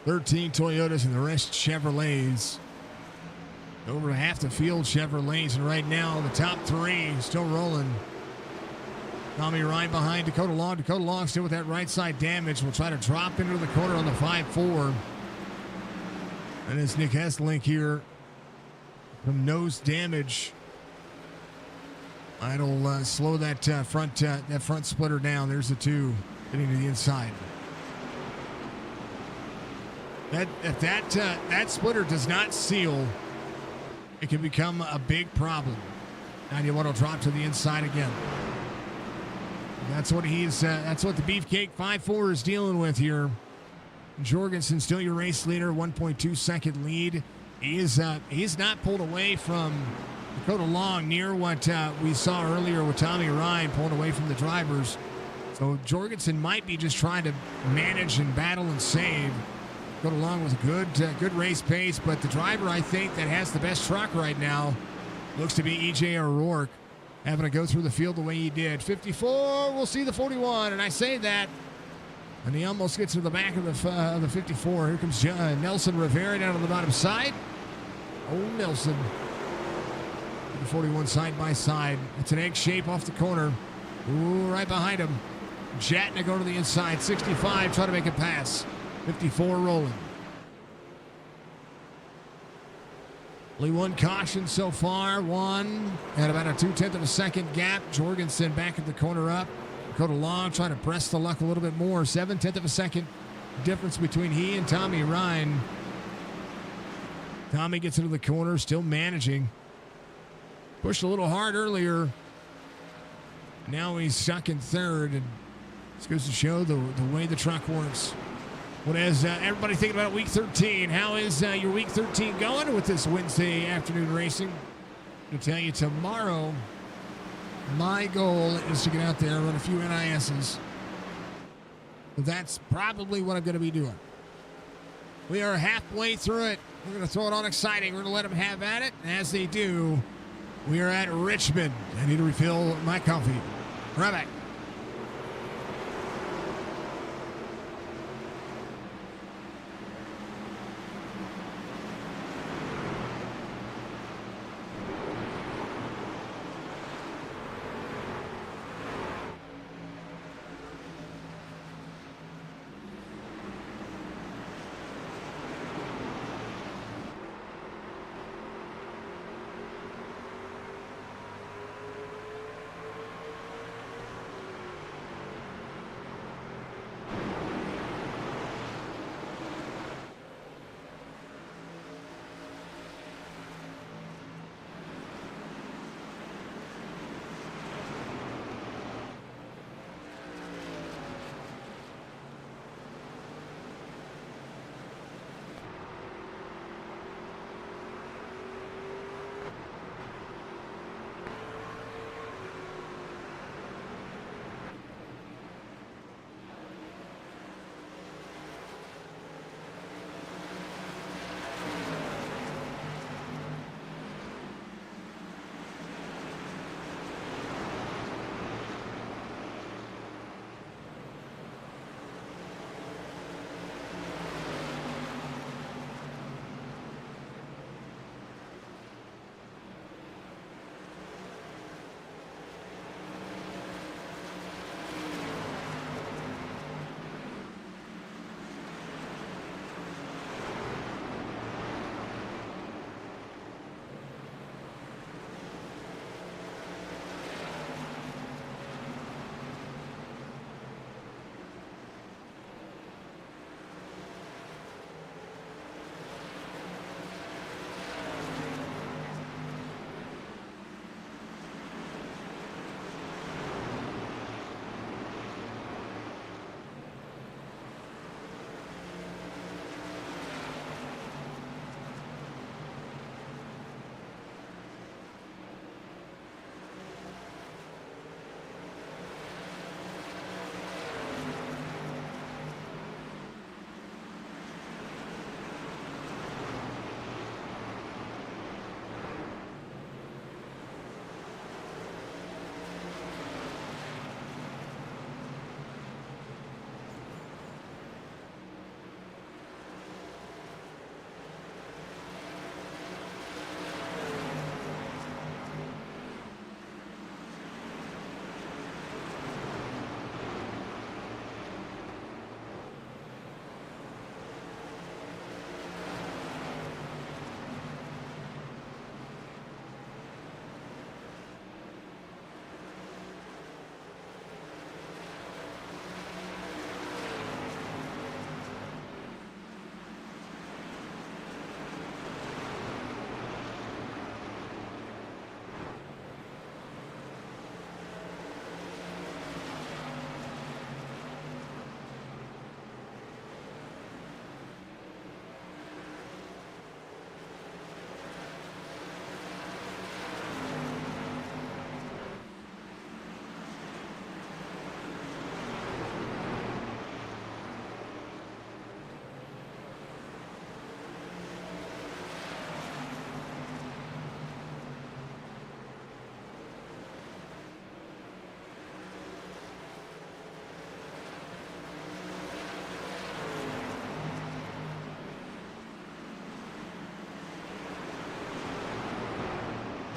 $13 Toyotas and the rest Chevrolets. Over half the field Chevrolets, and right now the top three still rolling. Tommy Ryan behind Dakota Long. Dakota Long still with that right side damage. Will try to drop into the corner on the 5-4. And it's Nick Hesselink here from nose damage. That'll slow that front splitter down. There's the two getting to the inside. If that splitter does not seal, it can become a big problem. 91 will drop to the inside again. That's what the Beefcake 5-4 is dealing with here. Jorgensen still your race leader, 1.2 second lead. He is not pulled away from Dakota Long near what we saw earlier with Tommy Ryan pulled away from the drivers. So Jorgensen might be just trying to manage and battle and save. Dakota Long with a good race pace, but the driver I think that has the best truck right now looks to be EJ O'Rourke. Having to go through the field the way he did. 54, we'll see the 41, and I say that. And he almost gets to the back of the 54. Here comes Nelson Rivera down on the bottom side. Oh, Nelson. The 41 side by side. It's an egg shape off the corner. Ooh, right behind him. Jatna going to the inside. 65, trying to make a pass. 54 rolling. Only one caution so far. One at about a 0.2 of a second gap. Jorgensen back at the corner up. Dakota Long trying to press the luck a little bit more. 0.7 of a second difference between he and Tommy Ryan. Tommy gets into the corner, still managing. Pushed a little hard earlier. Now he's stuck in third, and this goes to show the way the truck works. What is everybody thinking about week 13? How is your week 13 going with this Wednesday afternoon racing? I'll tell you tomorrow, my goal is to get out there and run a few NISs. That's probably what I'm going to be doing. We are halfway through it. We're going to throw it on exciting. We're going to let them have at it. And as they do, we are at Richmond. I need to refill my coffee. Right back.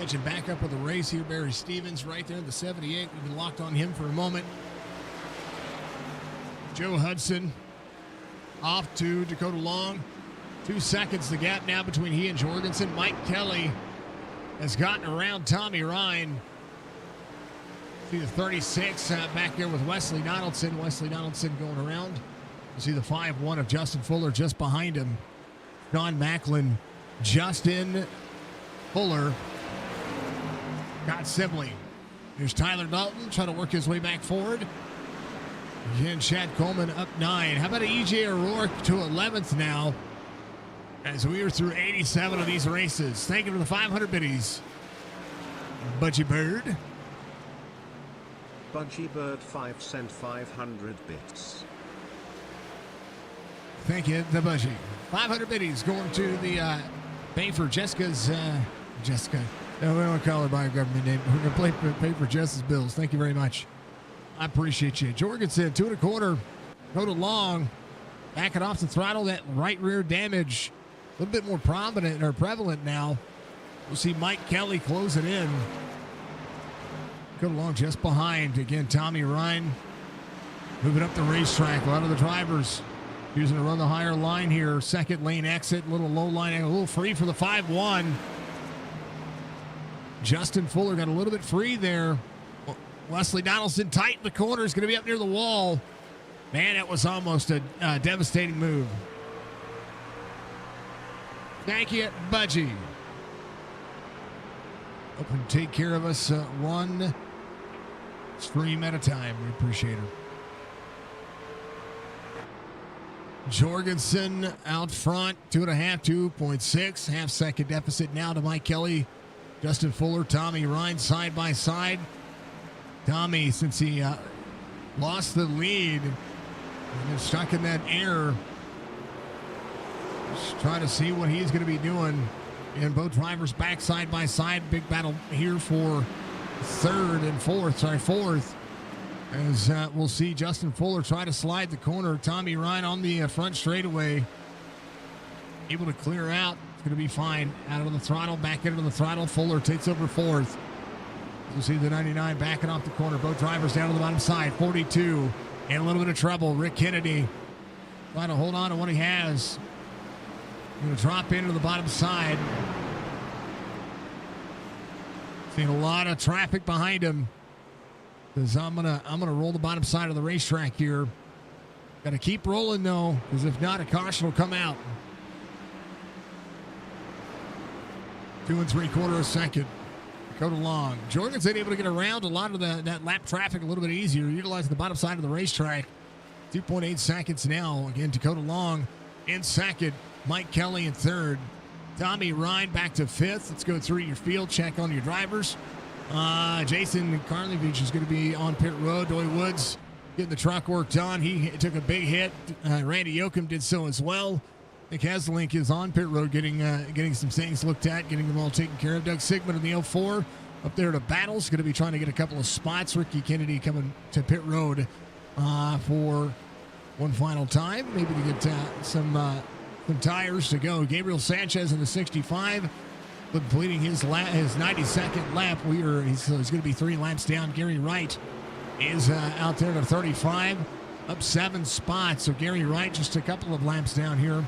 Catching back up with the race here, Barry Stevens right there in the 78. We've been locked on him for a moment. Joe Hudson off to Dakota Long. 2 seconds the gap now between he and Jorgensen. Mike Kelly has gotten around Tommy Ryan. See the 36 back there with Wesley Donaldson. Wesley Donaldson going around. You see the 5-1 of Justin Fuller just behind him. John Macklin, Justin Fuller, Scott Sibley. Here's Tyler Dalton trying to work his way back forward. Again, Chad Coleman up 9. How about E.J. O'Rourke to 11th now as we are through 87 of these races. Thank you for the 500 biddies. Budgie Bird. Budgie Bird 5 cent 500 bits. Thank you, the Budgie. 500 biddies going to the pay for Jessica's, Jessica. No, we don't call her by her government name. We're going to pay for Jessica's bills. Thank you very much. I appreciate you. Jorgensen, 2 1/4. Go to Long. Back it off the throttle. That right rear damage a little bit more prominent or prevalent now. We'll see Mike Kelly close it in. Go to Long just behind. Again, Tommy Ryan moving up the racetrack. A lot of the drivers using to run the higher line here. Second lane exit, little low line, a little free for the 5-1. Justin Fuller got a little bit free there. Wesley Donaldson tight in the corner, is going to be up near the wall. Man, that was almost a devastating move. Thank you, Budgie. Hope you take care of us one stream at a time. We appreciate her. Jorgensen out front, 2.5, 2.6. Half-second deficit now to Mike Kelly. Justin Fuller, Tommy Ryan side by side. Tommy, since he lost the lead, and stuck in that air, just trying to see what he's going to be doing. And both drivers back side by side. Big battle here for fourth. As we'll see Justin Fuller try to slide the corner. Tommy Ryan on the front straightaway, able to clear out. It's going to be fine. Out of the throttle, back into the throttle. Fuller takes over fourth. We'll see the 99 backing off the corner. Both drivers down to the bottom side. 42 and a little bit of trouble. Rick Kennedy trying to hold on to what he has. Going to drop into the bottom side. Seeing a lot of traffic behind him. Because I'm gonna roll the bottom side of the racetrack here. Got to keep rolling though, because if not, a caution will come out. 2 3/4 seconds. Go to Long. Jorgensen able to get around a lot of that lap traffic a little bit easier, utilizing the bottom side of the racetrack. 2.8 seconds now. Again, Dakota Long in second. Mike Kelly in third. Tommy Ryan back to fifth. Let's go through your field check on your drivers. Jason Karlovich is going to be on pit road. Doy Woods getting the truck work done. He took a big hit. Randy Yoakum did so as well. Nick Haslink is on pit road getting some things looked at, getting them all taken care of. Doug Sigmund in the 04 up there to Battles, going to be trying to get a couple of spots. Ricky Kennedy coming to pit road for one final time, maybe to get some tires to go. Gabriel Sanchez in the 65, completing his 92nd lap. He's going to be 3 laps down. Gary Wright is out there to 35, up 7 spots. So Gary Wright just a couple of laps down here.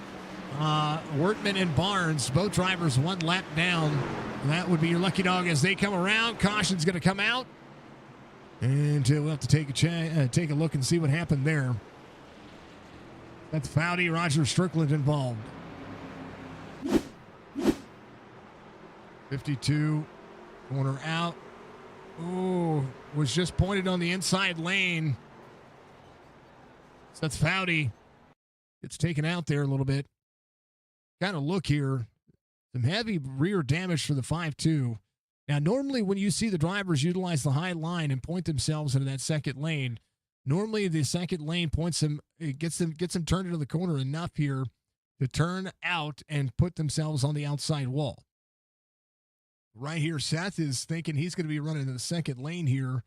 Wortman and Barnes, both drivers 1 lap down. That would be your lucky dog as they come around. Caution's going to come out, and we'll have to take a look and see what happened there. That's Foudy, Roger Strickland involved. 52, corner out. Oh, was just pointed on the inside lane. So that's Foudy. It's taken out there a little bit. Kind of look here. Some heavy rear damage for the 5-2. Now, normally when you see the drivers utilize the high line and point themselves into that second lane, normally the second lane points them, it gets them turned into the corner enough here to turn out and put themselves on the outside wall. Right here, Seth is thinking he's going to be running in the second lane here,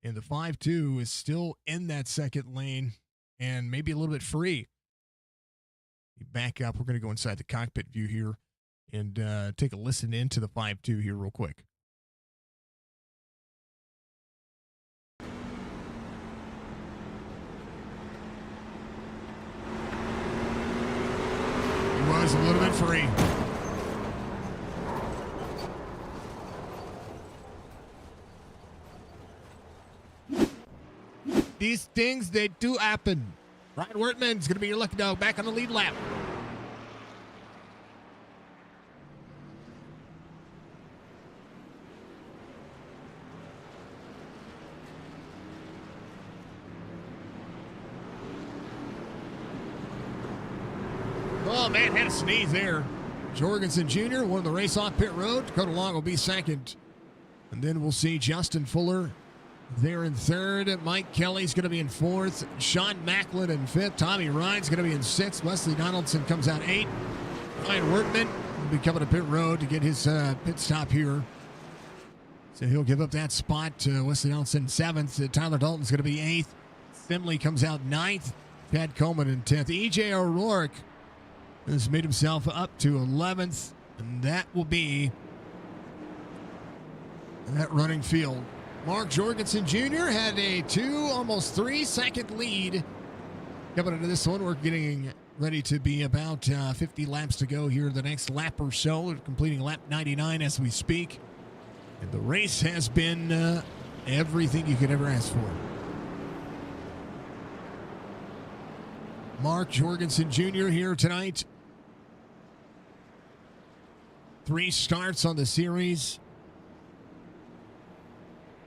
and the 5-2 is still in that second lane and maybe a little bit free. You back up. We're going to go inside the cockpit view here and take a listen into the 5-2 here real quick. He was a little bit free. These things, they do happen. Ryan Wertman's going to be your lucky dog back on the lead lap. Oh, man, had a sneeze there. Jorgensen Jr. won the race off pit road. Dakota Long will be second. And then we'll see Justin Fuller there in third. Mike Kelly's going to be in fourth. Sean Macklin in fifth. Tommy Ryan's going to be in sixth. Wesley Donaldson comes out eighth. Ryan Wertman will be coming to pit road to get his pit stop here. So he'll give up that spot to Wesley Donaldson seventh. Tyler Dalton's going to be eighth. Simley comes out ninth. Pat Coleman in 10th. E.J. O'Rourke has made himself up to 11th, and that will be that running field. Mark Jorgensen Jr. had a almost 3-second lead. Coming into this one, we're getting ready to be about 50 laps to go here the next lap or so. We're completing lap 99 as we speak. And the race has been everything you could ever ask for. Mark Jorgensen Jr. here tonight. 3 starts on the series.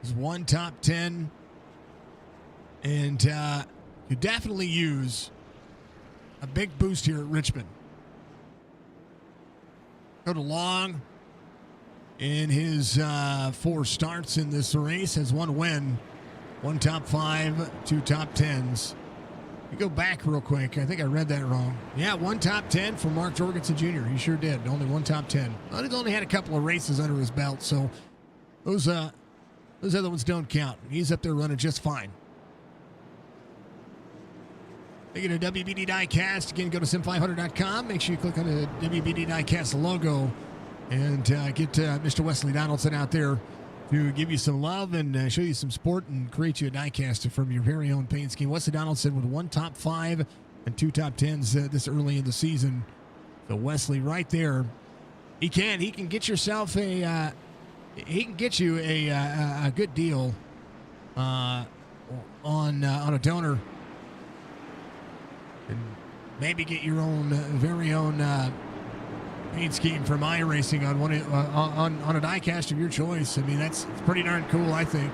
He's 1 top 10. And could definitely use a big boost here at Richmond. Go to Long in his 4 starts in this race. Has 1 win, 1 top 5, 2 top 10s. You go back real quick. I think I read that wrong. Yeah, 1 top 10 for Mark Jorgensen Jr. He sure did. Only 1 top 10. Well, he's only had a couple of races under his belt, so those other ones don't count. He's up there running just fine. Thinking of WBD Diecast. Again, go to sim500.com. Make sure you click on the WBD Diecast logo and get Mr. Wesley Donaldson out there to give you some love and show you some sport and create you a diecast from your very own paint scheme. Wesley Donaldson with 1 top 5 and 2 top 10s this early in the season. So Wesley right there, he can get yourself he can get you a good deal on a donor and maybe get your own very own paint scheme from iRacing on on a diecast of your choice. I mean, it's pretty darn cool, I think.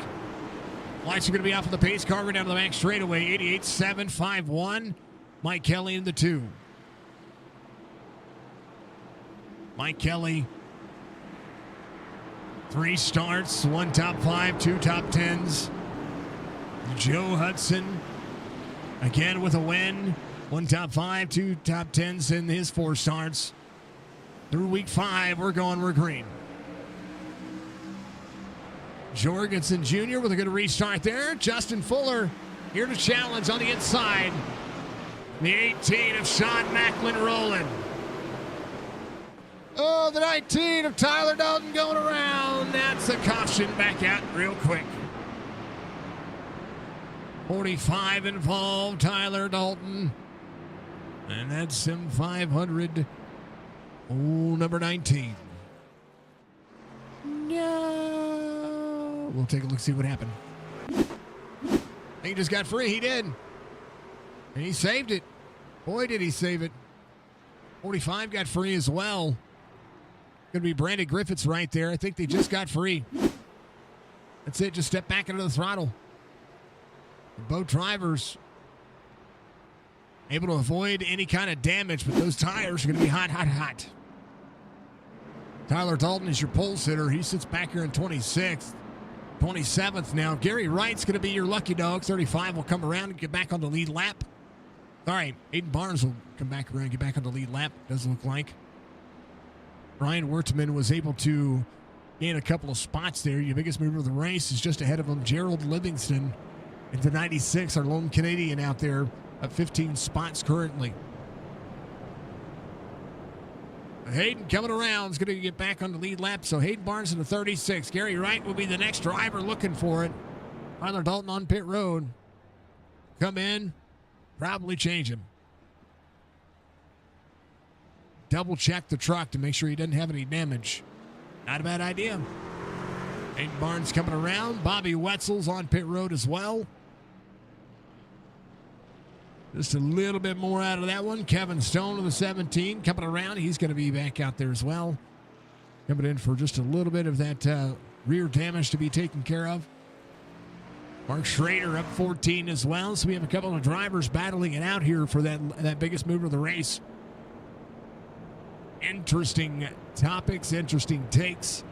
Lights are going to be off of the pace car. We're down to the back straightaway. 88.751. Mike Kelly in the 2. Mike Kelly, 3 starts, 1 top 5, 2 top 10s. Joe Hudson, again with a win. 1 top 5, 2 top 10s in his 4 starts. Through week 5, we're green. Jorgensen Jr. with a good restart there. Justin Fuller here to challenge on the inside. The 18 of Sean Macklin rolling. Oh, the 19 of Tyler Dalton going around. That's a caution back out real quick. 45 involved, Tyler Dalton. And that's Sim 500. Oh, number 19. No. We'll take a look, see what happened. He just got free. He did. And he saved it. Boy, did he save it. 45 got free as well. Going to be Brandon Griffiths right there. I think they just got free. That's it. Just step back into the throttle. Both drivers able to avoid any kind of damage, but those tires are going to be hot, hot, hot. Tyler Dalton is your pole sitter. He sits back here in 26th. 27th now. Gary Wright's going to be your lucky dog. 35 will come around and get back on the lead lap. All right, Aiden Barnes will come back around and get back on the lead lap, doesn't look like. Ryan Wertman was able to gain a couple of spots there. Your biggest mover of the race is just ahead of him, Gerald Livingston. Into 96, our lone Canadian out there at 15 spots currently. Hayden coming around is going to get back on the lead lap. So Hayden Barnes in the 36. Gary Wright will be the next driver looking for it. Tyler Dalton on pit road. Come in, probably change him. Double check the truck to make sure he doesn't have any damage. Not a bad idea. Hayden Barnes coming around. Bobby Wetzel's on pit road as well. Just a little bit more out of that one. Kevin Stone with the 17 coming around. He's going to be back out there as well. Coming in for just a little bit of that rear damage to be taken care of. Mark Schrader up 14 as well. So we have a couple of drivers battling it out here for that biggest mover of the race. Interesting topics, interesting takes.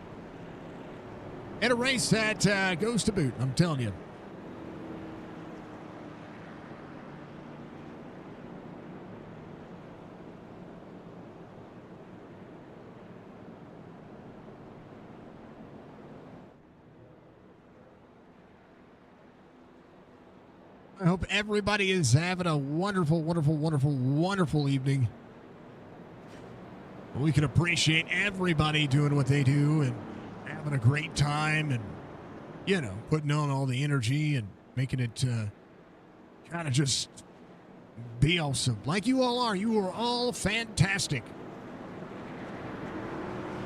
And a race that goes to boot, I'm telling you. I hope everybody is having a wonderful, wonderful, wonderful, wonderful evening. We can appreciate everybody doing what they do and having a great time and, you know, putting on all the energy and making it kind of just be awesome. Like you all are. You are all fantastic.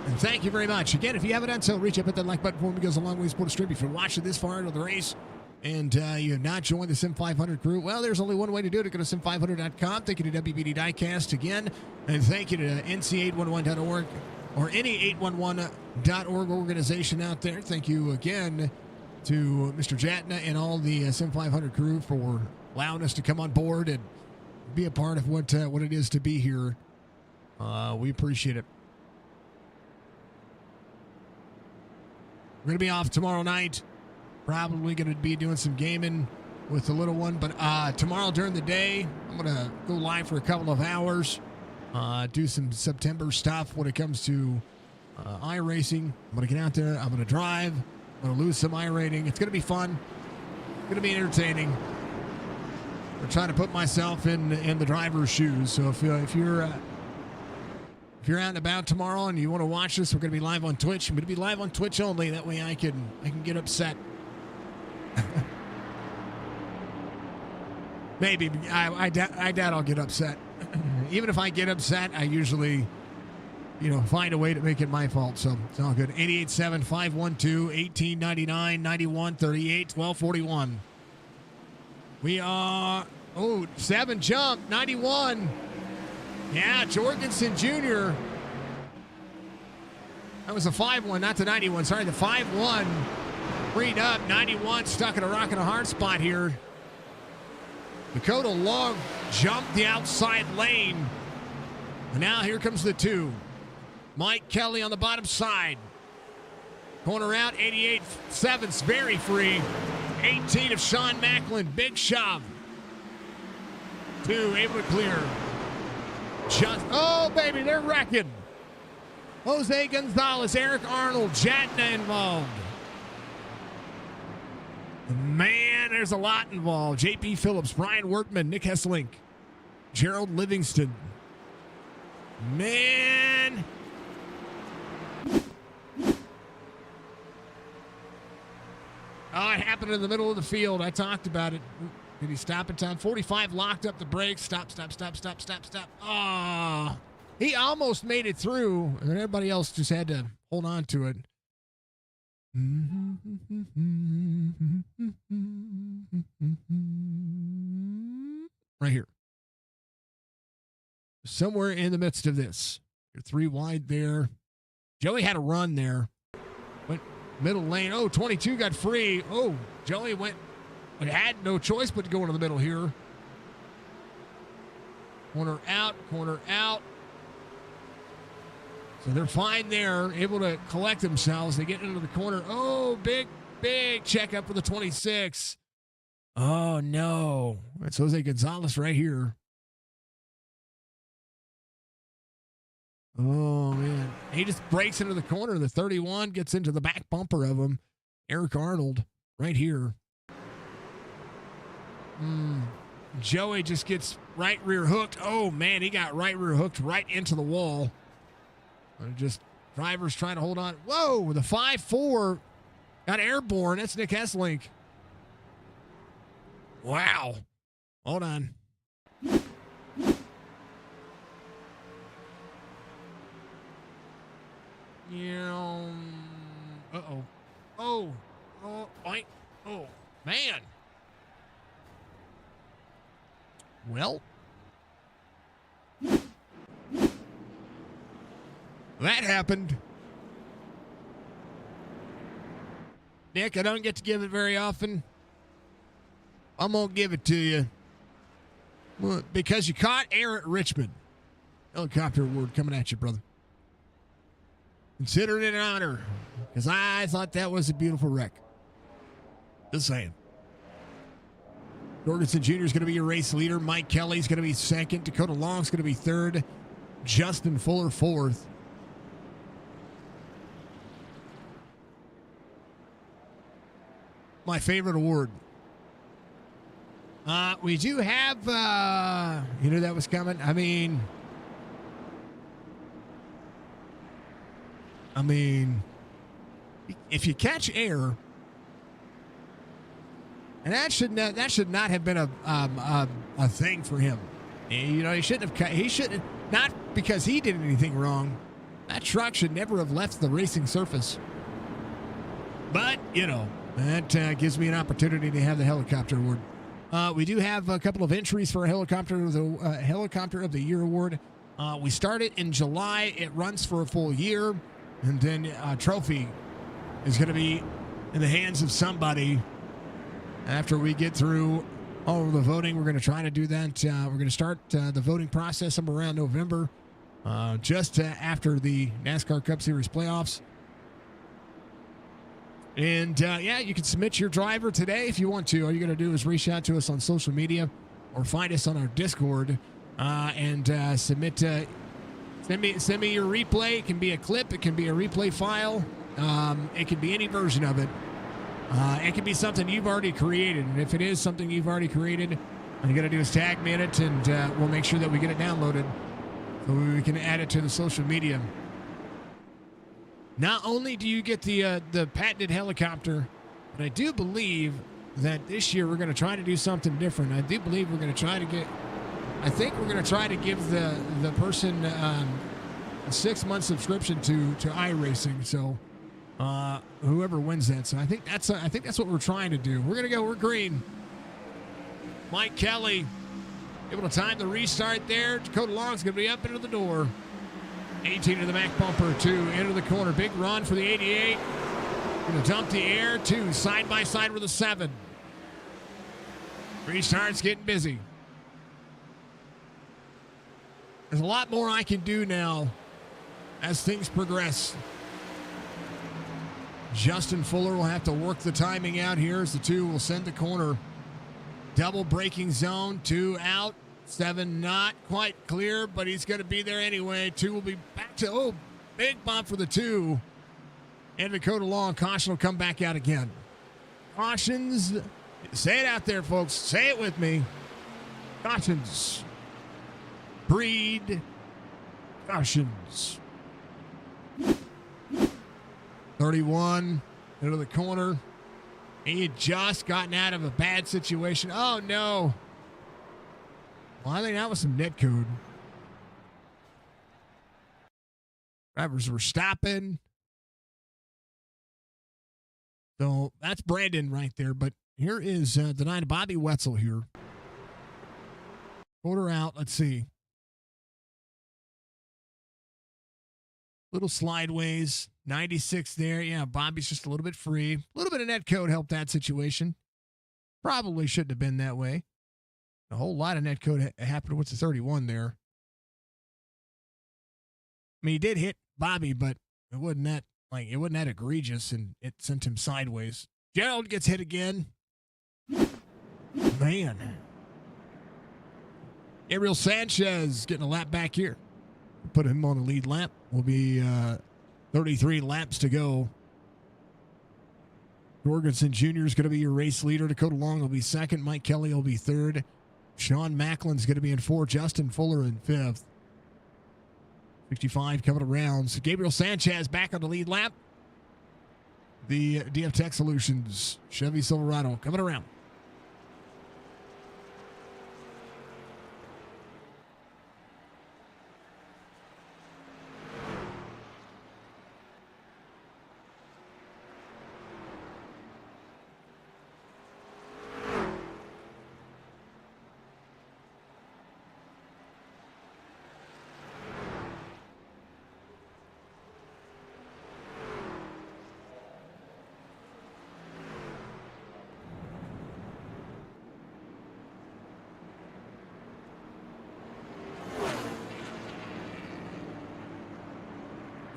And thank you very much. Again, if you haven't done so, reach up, hit that like button for me. It goes a long way to support the stream. If you're watching this far into the race, and you have not joined the Sim 500 crew, well, there's only one way to do it. Go to sim500.com. Thank you to WBD Diecast again. And thank you to nc811.org or any 811.org organization out there. Thank you again to Mr. Jatna and all the Sim 500 crew for allowing us to come on board and be a part of what it is to be here. We appreciate it. We're going to be off tomorrow night. Probably going to be doing some gaming with the little one. But tomorrow during the day, I'm going to go live for a couple of hours. Do some September stuff when it comes to iRacing. I'm going to get out there. I'm going to drive. I'm going to lose some iRating. It's going to be fun. It's going to be entertaining. I'm trying to put myself in the driver's shoes. So if you're out and about tomorrow and you want to watch this, we're going to be live on Twitch. I'm going to be live on Twitch only. That way I can get upset. Maybe. I doubt I'll get upset. Even if I get upset, I usually, find a way to make it my fault. So it's all good. 887-512-1899-9138-1241. We are, 7 jump, 91. Yeah, Jorgensen Jr. That was a 5-1, not the 91. Sorry, the 5-1. Freed up, 91, stuck in a rock and a hard spot here. Dakota Long jumped the outside lane. And now here comes the 2. Mike Kelly on the bottom side. Corner out, 88, 7's very free. 18 of Sean Macklin, big shove. 2 able to clear. Oh, baby, they're wrecking. Jose Gonzalez, Eric Arnold, Jatna involved. Man, there's a lot involved. J.P. Phillips, Brian Workman, Nick Hesselink, Gerald Livingston. Man. Oh, it happened in the middle of the field. I talked about it. Did he stop in time? 45 locked up the brakes. Stop. Oh, he almost made it through, and everybody else just had to hold on to it. Right here. Somewhere in the midst of this. You're 3 wide there. Joey had a run there. Went middle lane. 22 got free. Joey had no choice but to go into the middle here. Corner out. So they're fine there, able to collect themselves. They get into the corner. Big checkup for the 26. Oh, no. That's Jose Gonzalez right here. Oh, man. He just breaks into the corner. The 31 gets into the back bumper of him. Eric Arnold right here. Joey just gets right rear hooked. Oh, man, he got right rear hooked right into the wall. Just drivers trying to hold on. Whoa, the 5-4 got airborne. That's Nick Esslink. Wow. Hold on. Uh-oh. Oh. Oh. Oink. Oh, man. Well. That happened. Nick, I don't get to give it very often. I'm going to give it to you. Well, because you caught air at Richmond. Helicopter award coming at you, brother. Consider it an honor. Because I thought that was a beautiful wreck. Just saying. Jorgensen Jr. is going to be your race leader. Mike Kelly's going to be second. Dakota Long's going to be third. Justin Fuller fourth. My favorite award. We do have, you knew that was coming. I mean, if you catch air, and that should not have been a thing for him. You know, he shouldn't have, not because he did anything wrong. That truck should never have left the racing surface. But, you know, that gives me an opportunity to have the helicopter award. We do have a couple of entries for a helicopter of the year award. We started in July. It runs for a full year. And then a trophy is going to be in the hands of somebody after we get through all of the voting. We're going to try to do that. We're going to start the voting process somewhere around November, just after the NASCAR Cup Series playoffs. And, yeah, you can submit your driver today if you want to. All you got to do is reach out to us on social media or find us on our Discord and submit. Send me your replay. It can be a clip. It can be a replay file. It can be any version of it. It can be something you've already created. And if it is something you've already created, all you got to do is tag me in it, and we'll make sure that we get it downloaded so we can add it to the social media. Not only do you get the patented helicopter, but I do believe that this year we're going to try to do something different. I do believe we're going to try to get. I think we're going to try to give the person a 6-month subscription to iRacing. So whoever wins that. So I think that's what we're trying to do. We're green. Mike Kelly able to time the restart there. Dakota Long's going to be up into the door. 18 to the Mac bumper, 2 into the corner. Big run for the 88. Going to dump the air, 2 side by side with a 7. Restart's getting busy. There's a lot more I can do now as things progress. Justin Fuller will have to work the timing out here as the 2 will send the corner. Double braking zone, 2 out. 7 not quite clear, but he's going to be there anyway. 2 will be back to, big bump for the 2. And Dakota Long, caution will come back out again. Cautions, say it out there, folks. Say it with me. Cautions. Breed cautions. 31 into the corner. He had just gotten out of a bad situation. Oh, no. Well, I think that was some net code. Drivers were stopping. So that's Brandon right there. But here is the Bobby Wetzel here. Quarter out. Let's see. Little slideways. 96 there. Yeah, Bobby's just a little bit free. A little bit of net code helped that situation. Probably shouldn't have been that way. A whole lot of net code happened with the 31 there. I mean, he did hit Bobby, but it wasn't that egregious, and it sent him sideways. Gerald gets hit again. Man. Gabriel Sanchez getting a lap back here. Put him on the lead lap. Will be 33 laps to go. Jorgensen Jr. is going to be your race leader. Dakota Long will be second. Mike Kelly will be third. Sean Macklin's going to be in 4th. Justin Fuller in 5th. 65 coming around. So Gabriel Sanchez back on the lead lap. The DF Tech Solutions Chevy Silverado coming around.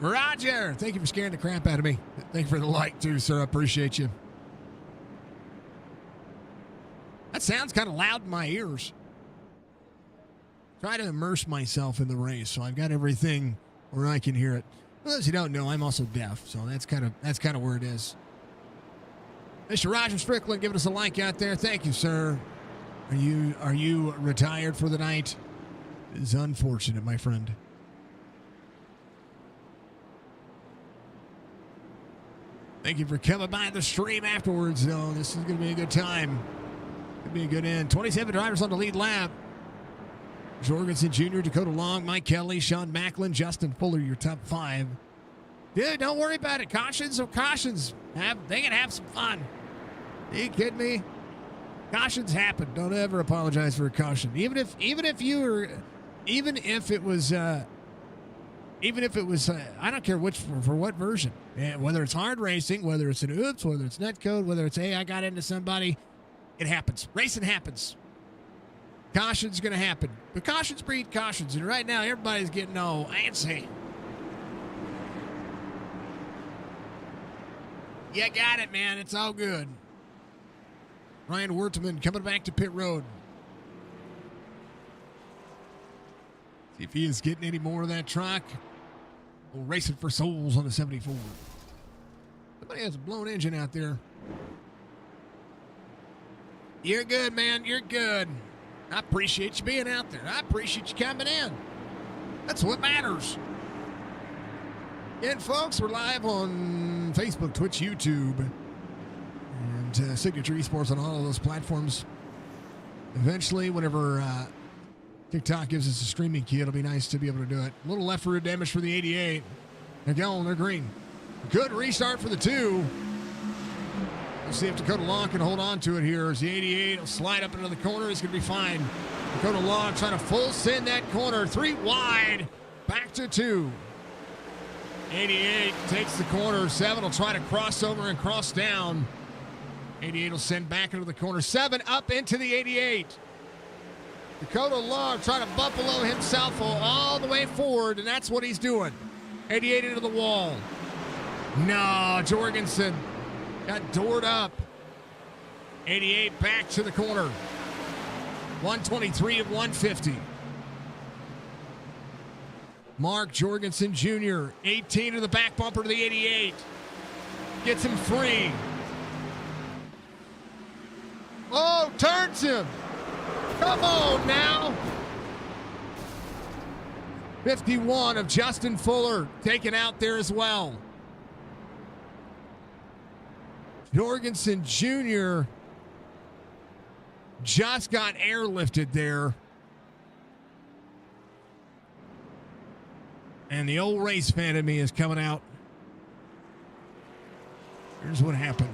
Roger, thank you for scaring the crap out of me. Thank you for the like too, sir. I appreciate you. That sounds kind of loud in my ears. Try to immerse myself in the race, so I've got everything where I can hear it. For those who don't know, I'm also deaf, so that's kind of where it is. Mr. Roger Strickland giving us a like out there. Thank you, sir. Are you retired for the night? It is unfortunate, my friend. Thank you for coming by the stream afterwards, though. This is going to be a good time. Could be a good end. 27 drivers on the lead lap. Jorgensen Jr., Dakota Long, Mike Kelly, Sean Macklin, Justin Fuller, your top 5. Dude, don't worry about it. Cautions of cautions. They can have some fun. Are you kidding me? Cautions happen. Don't ever apologize for a caution. Even if it was I don't care for what version. Whether it's hard racing, whether it's an oops, whether it's netcode, whether it's, hey, I got into somebody, it happens. Racing happens. Caution's going to happen. But cautions breed cautions. And right now, everybody's getting all antsy. You got it, man. It's all good. Ryan Wertman coming back to pit road. See if he is getting any more of that truck. We're racing for souls on the 74. Somebody has a blown engine out there. You're good, man. You're good. I appreciate you being out there. I appreciate you coming in. That's what matters. And folks, we're live on Facebook, Twitch, YouTube, and Signature Esports on all of those platforms. Eventually, whenever TikTok gives us a streaming key, it'll be nice to be able to do it. A little left rear damage for the 88. They're going, they're green. Good restart for the 2. We'll see if Dakota Long can hold on to it here as the 88 will slide up into the corner. He's going to be fine. Dakota Long trying to full send that corner. 3 wide. Back to 2. 88 takes the corner. 7 will try to cross over and cross down. 88 will send back into the corner. 7 up into the 88. Dakota Long trying to buffalo himself all the way forward, and that's what he's doing. 88 into the wall. No, Jorgensen got doored up. 88 back to the corner. 123 of 150. Mark Jorgensen Jr., 18 to the back bumper to the 88. Gets him free. Oh, turns him. Come on now. 51 of Justin Fuller taken out there as well. Jorgensen Jr. just got airlifted there. And the old race fan in me is coming out. Here's what happened.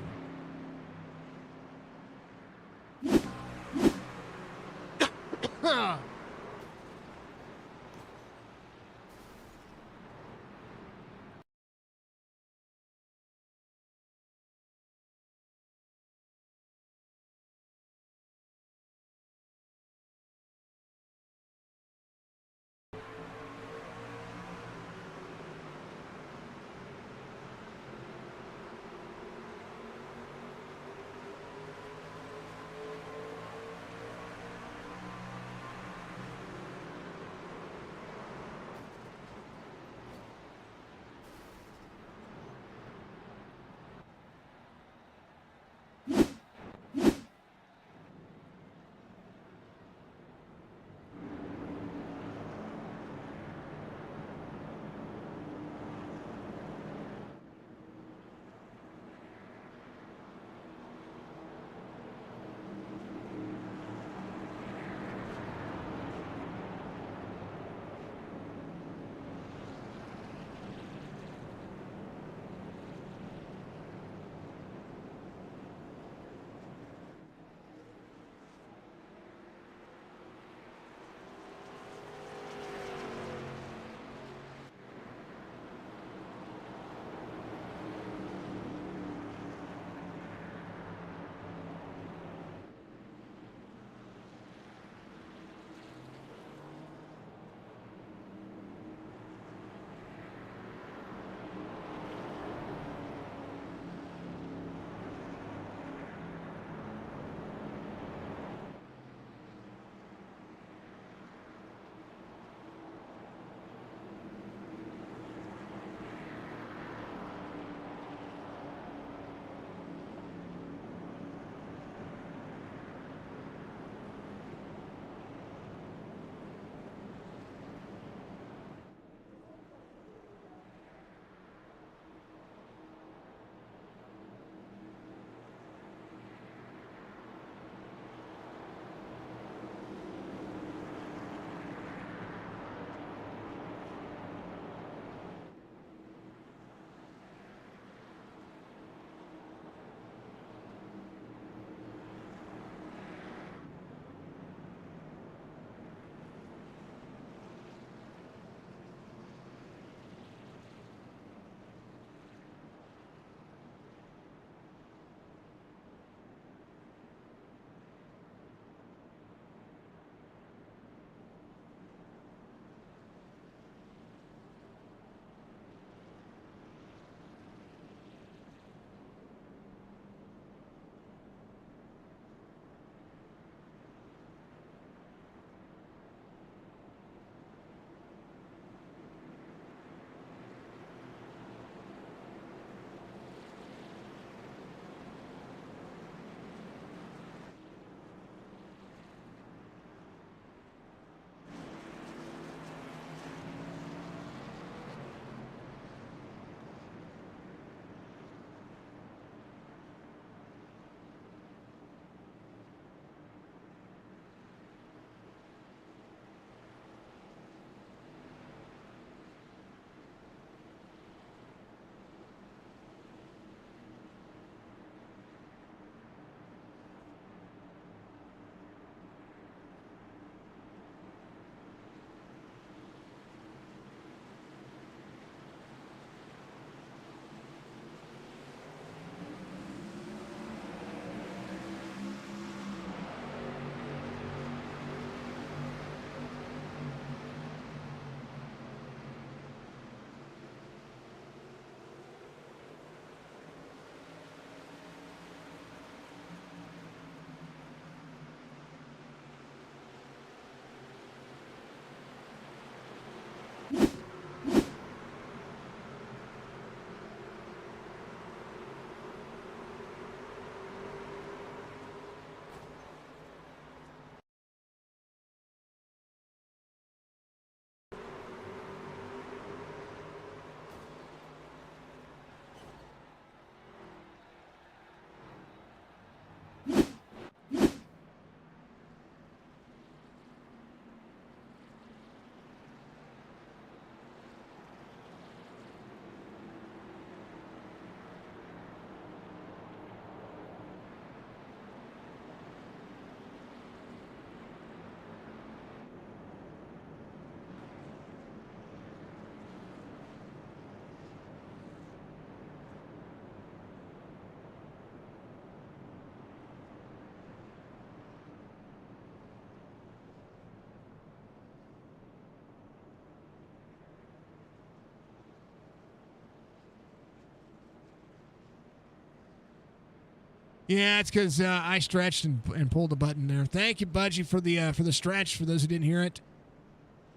Yeah, it's because I stretched and pulled the button there. Thank you, Budgie, for the stretch. For those who didn't hear it,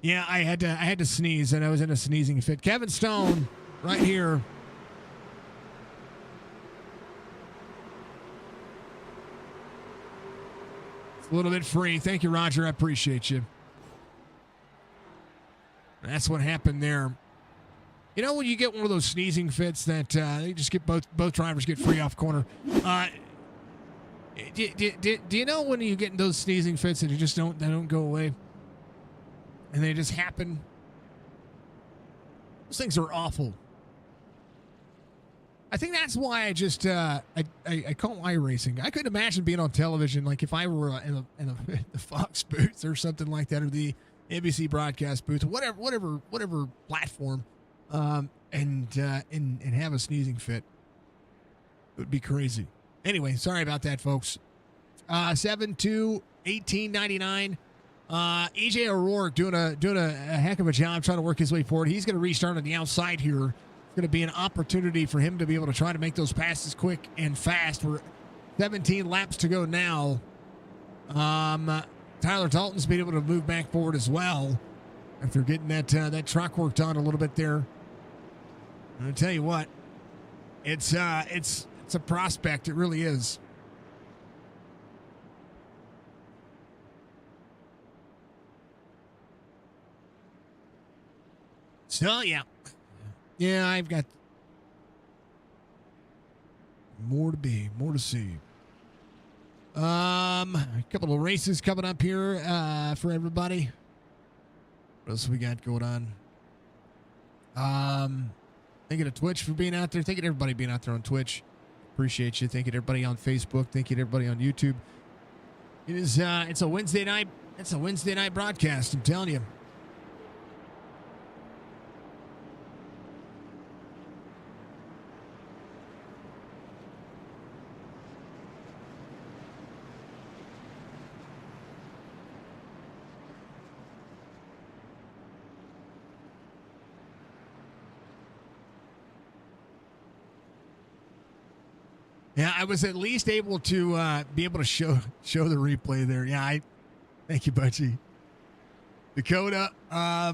yeah, I had to sneeze, and I was in a sneezing fit. Kevin Stone, right here. It's a little bit free. Thank you, Roger. I appreciate you. That's what happened there. You know when you get one of those sneezing fits that they just get both drivers get free off corner. Do you know when you get those sneezing fits that they don't go away, and they just happen? Those things are awful. I think that's why I just I call iRacing. I couldn't imagine being on television like if I were in the Fox booth or something like that, or the NBC broadcast booth, whatever platform, and have a sneezing fit. It would be crazy. Anyway, sorry about that, folks. 7-2-1899. EJ O'Rourke doing a heck of a job trying to work his way forward. He's going to restart on the outside here. It's going to be an opportunity for him to be able to try to make those passes quick and fast. We're 17 laps to go now. Tyler Dalton's been able to move back forward as well after getting that truck worked on a little bit there. I'm going to tell you what, it's a prospect. It really is. So, yeah, I've got more to see. A couple of races coming up here for everybody. What else we got going on? Thank you to Twitch for being out there. Thank you to everybody being out there on Twitch. Appreciate you. Thank you to everybody on Facebook. Thank you to everybody on YouTube. It's a Wednesday night. It's a Wednesday night broadcast. I'm telling you. Yeah, I was at least able to be able to show the replay there. Yeah, thank you, Butchie. Dakota,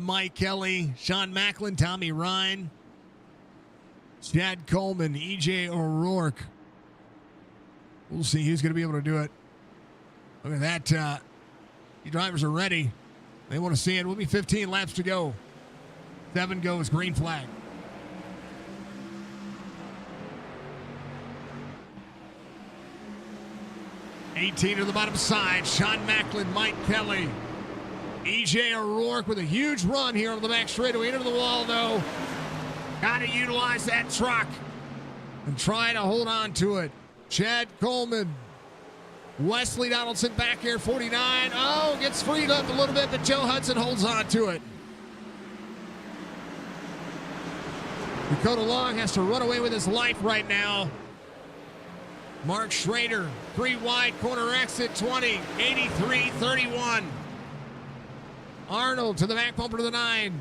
Mike Kelly, Sean Macklin, Tommy Ryan, Chad Coleman, EJ O'Rourke. We'll see who's going to be able to do it. Look at that. The drivers are ready. They want to see it. We'll be 15 laps to go. 7 goes, green flag. $18 to the bottom side. Sean Macklin, Mike Kelly. EJ O'Rourke with a huge run here on the back straightaway into the wall, though. Got to utilize that truck and try to hold on to it. Chad Coleman. Wesley Donaldson back here, 49. Oh, gets freed up a little bit, but Joe Hudson holds on to it. Dakota Long has to run away with his life right now. Mark Schrader, 3 wide, corner exit, 20, 83-31. Arnold to the back bumper to the 9.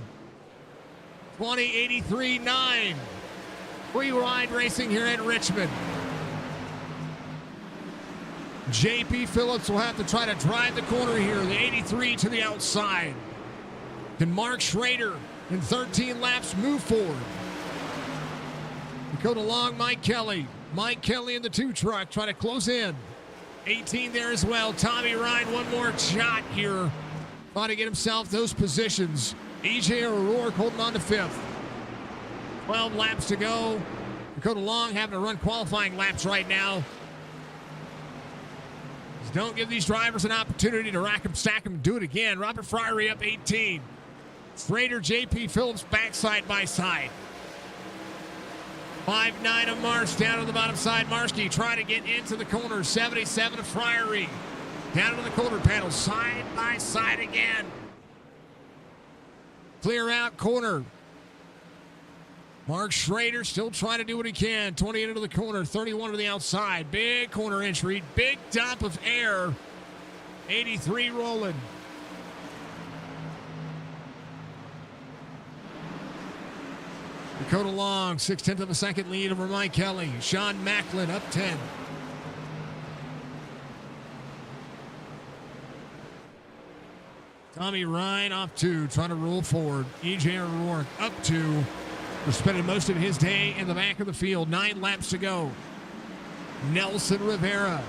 20, 83-9. 3 wide racing here at Richmond. JP Phillips will have to try to drive the corner here. The 83 to the outside. Can Mark Schrader in 13 laps move forward? Dakota Long, Mike Kelly. Mike Kelly in the 2 truck trying to close in. 18 there as well. Tommy Ryan, one more shot here. Trying to get himself those positions. EJ O'Rourke holding on to 5th. 12 laps to go. Dakota Long having to run qualifying laps right now. Just don't give these drivers an opportunity to rack them, stack them, and do it again. Robert Fryery up 18. Schrader, JP Phillips back side by side. 5-9 of Marsh down to the bottom side. Marski trying to get into the corner. 77 of Fryery. Down to the quarter panel. Side by side again. Clear out corner. Mark Schrader still trying to do what he can. 20 into the corner. 31 to the outside. Big corner entry. Big dump of air. 83 rolling. Dakota Long, 6/10 of a second lead over Mike Kelly. Sean Macklin up 10. Tommy Ryan off 2, trying to roll forward. EJ O'Rourke up 2. We're spending most of his day in the back of the field. 9 laps to go. Nelson Rivera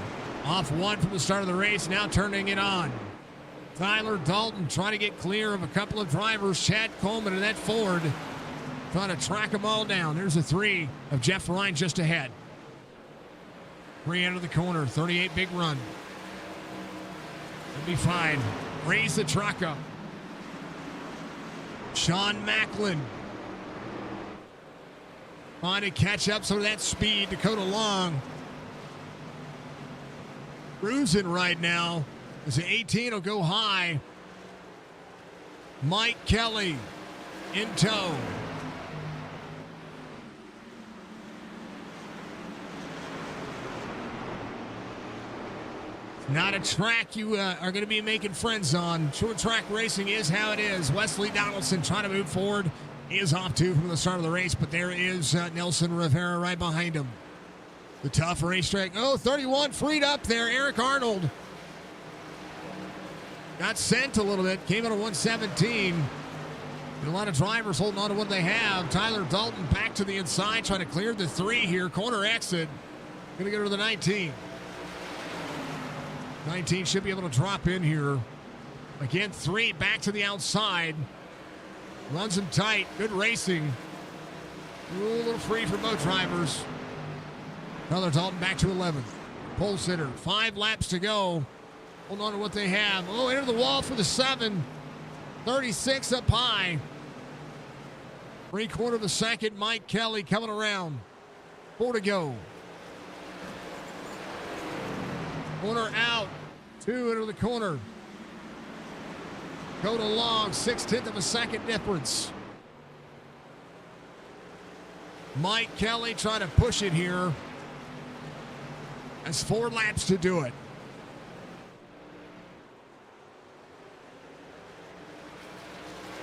off 1 from the start of the race, now turning it on. Tyler Dalton trying to get clear of a couple of drivers. Chad Coleman and that Ford trying to track them all down. There's a 3 of Jeff Ryan just ahead. 3 into the corner, 38 big run. It'll be fine. Raise the truck up. Sean Macklin trying to catch up some of that speed. Dakota Long cruising right now. As the 18 will go high. Mike Kelly in tow. Not a track you are going to be making friends on. Short track racing is how it is. Wesley Donaldson trying to move forward. He is off 2 from the start of the race, but there is Nelson Rivera right behind him. The tough racetrack. Oh, 31 freed up there. Eric Arnold got sent a little bit. Came in at 117. And a lot of drivers holding on to what they have. Tyler Dalton back to the inside, trying to clear the 3 here. Corner exit. Going to go to the 19. 19 should be able to drop in here. Again, 3 back to the outside. Runs them tight. Good racing. A little free for both drivers. Tyler Dalton back to 11th. Pole sitter. 5 laps to go. Hold on to what they have. Oh, into the wall for the 7. 36 up high. 3/4 of a second. Mike Kelly coming around. 4 to go. Corner out. 2 into the corner. Dakota Long, 6/10 of a second difference. Mike Kelly trying to push it here. That's 4 laps to do it.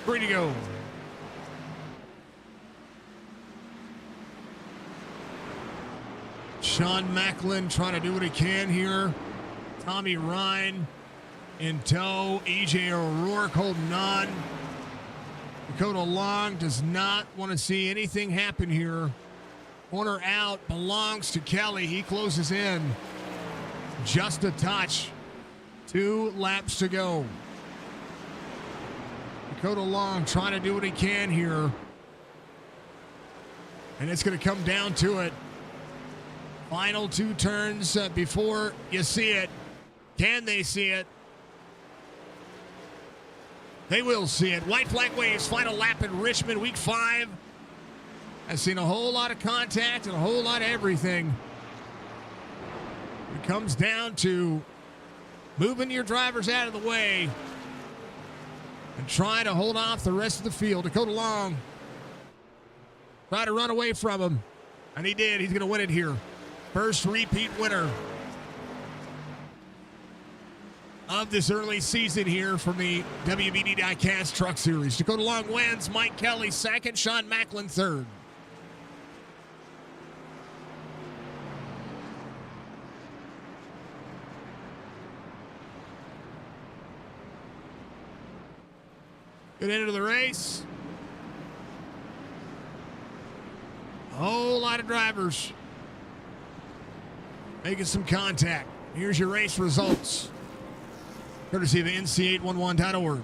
Three to go. Sean Macklin trying to do what he can here. Tommy Ryan in tow. EJ O'Rourke holding on. Dakota Long does not want to see anything happen here. Corner out belongs to Kelly. He closes in. Just a touch. 2 laps to go. Dakota Long trying to do what he can here. And it's going to come down to it. Final 2 turns before you see it. Can they see it? They will see it. White flag waves, final lap in Richmond, week 5. I've seen a whole lot of contact and a whole lot of everything. It comes down to moving your drivers out of the way and trying to hold off the rest of the field. Dakota Long tried to run away from him, and he did. He's going to win it here. First repeat winner of this early season here from the WBD Diecast Truck Series. Dakota Long wins. Mike Kelly second. Sean Macklin third. Good end of the race. A whole lot of drivers making some contact. Here's your race results, courtesy of nc811.org.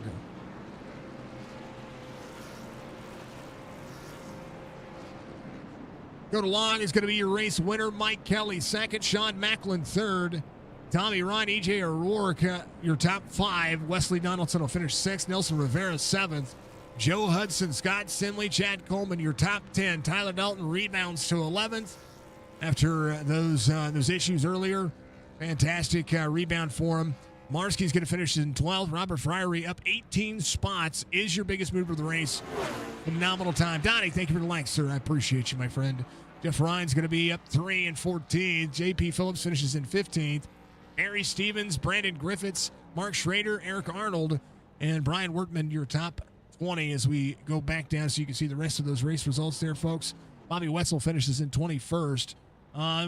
Dakota Long is going to be your race winner. Mike Kelly second. Sean Macklin third. Tommy Ryan, EJ O'Rourke, your top 5. Wesley Donaldson will finish 6th. Nelson Rivera 7th. Joe Hudson, Scott Sinley, Chad Coleman, your top 10. Tyler Dalton rebounds to 11th after those issues earlier. Fantastic rebound for him. Marski's going to finish in 12th. Robert Friery up 18 spots, is your biggest mover of the race. Phenomenal time. Donnie, thank you for the like, sir. I appreciate you, my friend. Jeff Ryan's going to be up 3 and 14th. JP Phillips finishes in 15th. Harry Stevens, Brandon Griffiths, Mark Schrader, Eric Arnold, and Brian Workman, your top 20 as we go back down so you can see the rest of those race results there, folks. Bobby Wetzel finishes in 21st.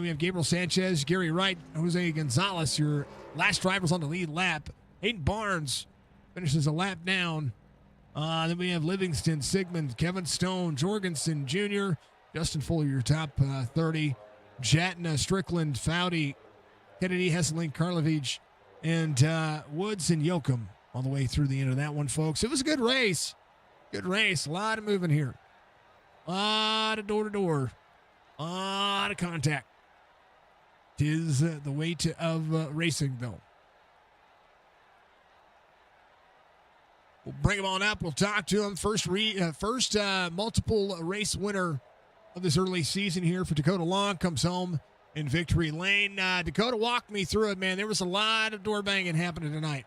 We have Gabriel Sanchez, Gary Wright, Jose Gonzalez, your last drivers on the lead lap. Hayden Barnes finishes a lap down. Then we have Livingston, Sigmund, Kevin Stone, Jorgensen Jr., Justin Fuller, your top 30. Jatna, Strickland, Foudy, Kennedy, Hesseling, Karlovich, and Woods and Yoakum all the way through the end of that one, folks. It was a good race. Good race. A lot of moving here. A lot of door-to-door. A lot of contact. 'Tis the way of racing, though. We'll bring him on up. We'll talk to him. First multiple race winner of this early season here for Dakota Long comes home in victory lane. Dakota, walk me through it, man. There was a lot of door banging happening tonight.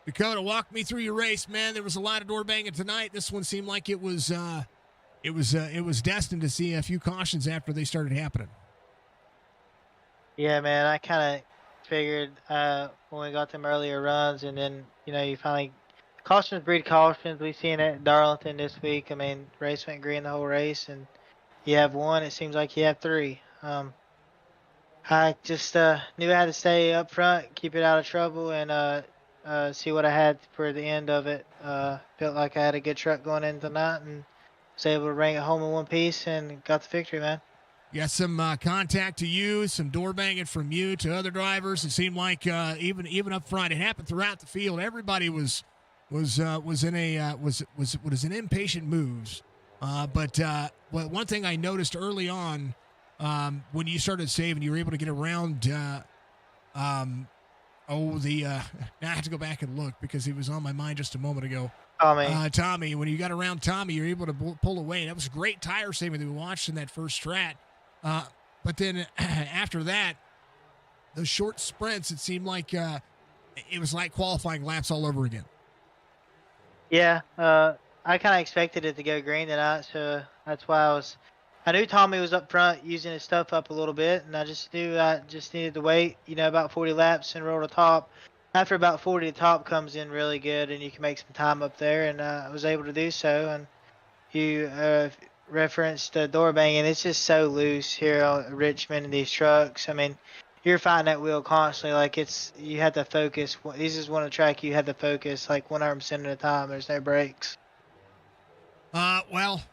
Dakota, walk me through your race, man. There was a lot of door banging tonight. This one seemed like it was destined to see a few cautions after they started happening. Yeah, man, I kind of figured when we got them earlier runs, and then you finally cautions breed cautions. We've seen it at Darlington this week. I mean, race went green the whole race, and you have one. It seems like you have three. I just knew I had to stay up front, keep it out of trouble, and see what I had for the end of it. Felt like I had a good truck going in tonight, and was able to bring it home in one piece and got the victory, man. You got some contact to you, some door banging from you to other drivers. It seemed like even up front, it happened throughout the field. Everybody was in impatient moves. But one thing I noticed early on, when you started saving, you were able to get around. Now I have to go back and look because he was on my mind just a moment ago. Tommy, when you got around Tommy, you're able to pull away. That was great tire saving that we watched in that first strat. But then after that, those short sprints, it seemed like it was like qualifying laps all over again. Yeah, I kind of expected it to go green tonight, so that's why I knew Tommy was up front using his stuff up a little bit, and I just knew I just needed to wait, about 40 laps and roll the top. After about 40, the top comes in really good, and you can make some time up there, and I was able to do so. And you referenced the door banging. It's just so loose here on Richmond in these trucks. I mean, you're fighting that wheel constantly. Like you have to focus. This is one of the track you have to focus like 100% of the time. There's no breaks. Well,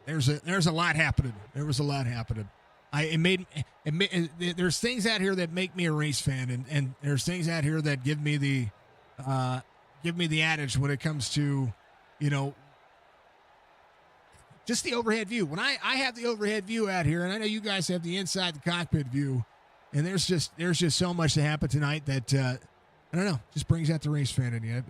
there's a lot happening. There was a lot happening. There's things out here that make me a race fan, and there's things out here that give me the adage when it comes to, just the overhead view. When I have the overhead view out here, and I know you guys have the inside the cockpit view, and there's just so much to happen tonight that I don't know, just brings out the race fan in you.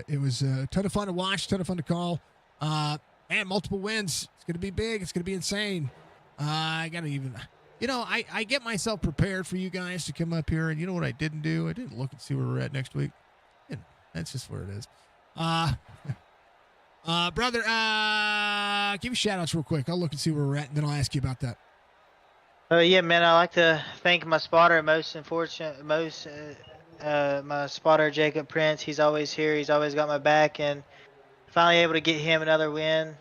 It was a ton of fun to watch, ton of fun to call, and multiple wins. It's gonna be big. It's gonna be insane. I gotta even. I get myself prepared for you guys to come up here, and you know what I didn't do? I didn't look and see where we're at next week. That's just where it is. Brother, give me shout-outs real quick. I'll look and see where we're at, and then I'll ask you about that. Yeah, man, I like to thank my spotter, my spotter, Jacob Prince. He's always here. He's always got my back, and finally able to get him another win.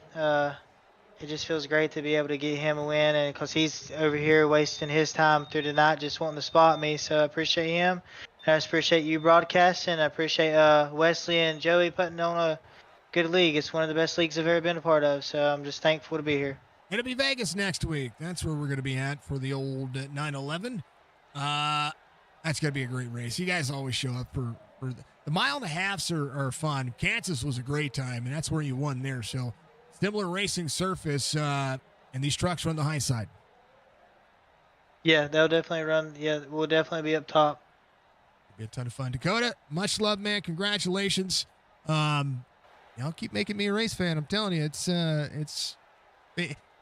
It just feels great to be able to get him a win, and because he's over here wasting his time through the night just wanting to spot me, so I appreciate him. And I just appreciate you broadcasting. I appreciate Wesley and Joey putting on a good league. It's one of the best leagues I've ever been a part of, so I'm just thankful to be here. It'll be Vegas next week. That's where we're going to be at for the old 911. That's going to be a great race. You guys always show up for the mile and a halves are fun. Kansas was a great time, and that's where you won there, so similar racing surface, and these trucks run the high side. Yeah, they'll definitely run. Yeah, we'll definitely be up top. It'll be a ton of fun. Dakota, much love, man. Congratulations. Y'all keep making me a race fan. I'm telling you, it's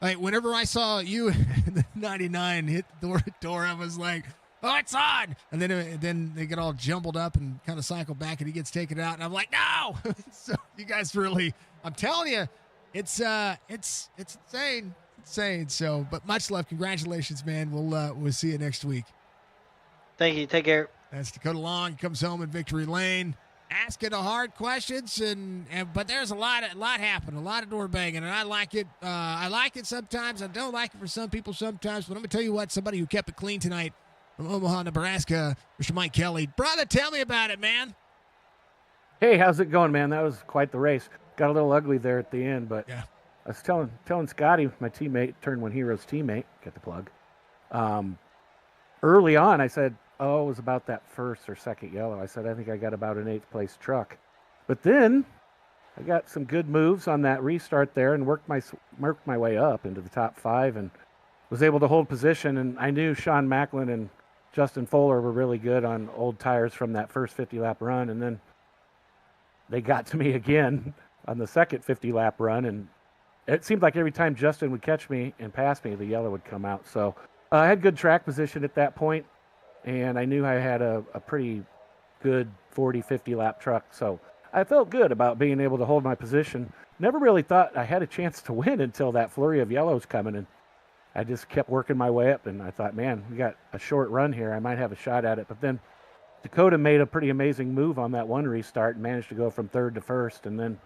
like whenever I saw you in the 99 hit the door, I was like, oh, it's on. And then they get all jumbled up and kind of cycle back, and he gets taken out. And I'm like, no. So you guys really, I'm telling you, it's insane. Insane. So, but much love. Congratulations, man. We'll see you next week. Thank you. Take care. That's Dakota Long. He comes home in victory lane. asking the hard questions, but there's a lot happening, a lot of door banging, and I like it. I like it sometimes. I don't like it for some people sometimes. But I'm gonna tell you what, somebody who kept it clean tonight from Omaha, Nebraska, Mr. Mike Kelly. Brother, tell me about it, man. Hey, how's it going, man? That was quite the race. Got a little ugly there at the end, but Yeah. I was telling Scotty, my teammate, Turn One Heroes teammate, get the plug. Early on, I said, "Oh, it was about that first or second yellow." I said, "I think I got about an 8th place truck," but then I got some good moves on that restart there and worked my way up into the top 5 and was able to hold position. And I knew Sean Macklin and Justin Fuller were really good on old tires from that first 50 lap run, and then they got to me again on the second 50 lap run, and it seemed like every time Justin would catch me and pass me, the yellow would come out. So I had good track position at that point, and I knew I had a pretty good 40, 50 lap truck. So I felt good about being able to hold my position. Never really thought I had a chance to win until that flurry of yellows coming, and I just kept working my way up, and I thought, man, we got a short run here. I might have a shot at it. But then Dakota made a pretty amazing move on that one restart and managed to go from 3rd to 1st. And then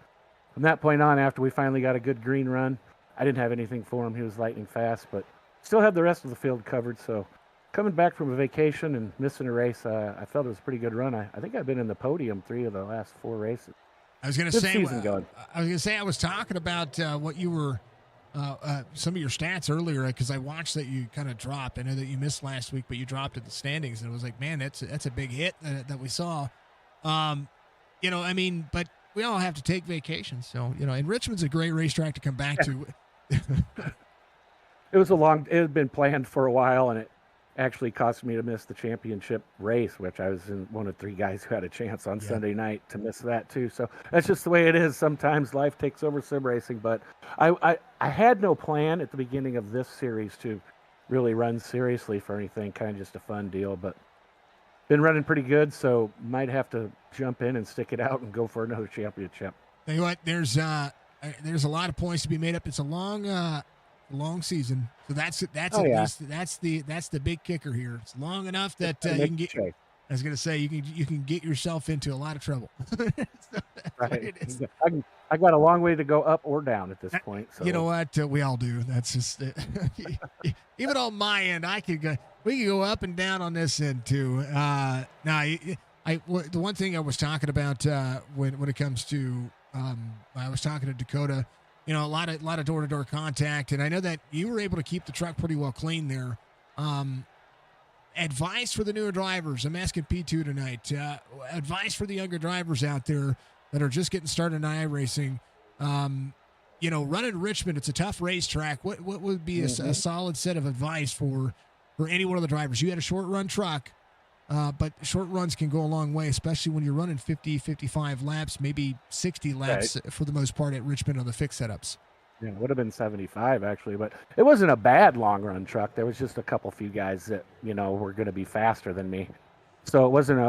from that point on, after we finally got a good green run, I didn't have anything for him. He was lightning fast, but still had the rest of the field covered. So coming back from a vacation and missing a race, I felt it was a pretty good run. I think I've been in the podium 3 of the last 4 races. I was going to say, season going. I was talking about what you were, some of your stats earlier, because I watched that you kind of dropped. I know that you missed last week, but you dropped at the standings, and it was like, man, that's a big hit that we saw. But we all have to take vacations. So, and Richmond's a great racetrack to come back to. It had been planned for a while, and it actually cost me to miss the championship race, which I was in one of 3 guys who had a chance on Sunday night to miss that too. So that's just the way it is. Sometimes life takes over sim racing, but I had no plan at the beginning of this series to really run seriously for anything, kind of just a fun deal, but been running pretty good. So might have to jump in and stick it out and go for another championship. Tell you what, there's a lot of points to be made up. It's a long season, so that's the big kicker here. It's long enough that you can get. I was going to say you can get yourself into a lot of trouble. Right. I got a long way to go up or down at this point. So you know what? We all do. That's just even on my end. We can go up and down on this end too. The one thing I was talking about when it comes to I was talking to Dakota. A lot of door-to-door contact, and I know that you were able to keep the truck pretty well clean there. Advice for the newer drivers. I'm asking P2 tonight. Advice for the younger drivers out there that are just getting started in iRacing. Running Richmond, it's a tough racetrack. What would be a solid set of advice for any one of the drivers? You had a short-run truck. But short runs can go a long way, especially when you're running 50, 55 laps, maybe 60 laps for the most part at Richmond on the fixed setups. Yeah, it would have been 75 actually, but it wasn't a bad long run truck. There was just a few guys that, were going to be faster than me. So it wasn't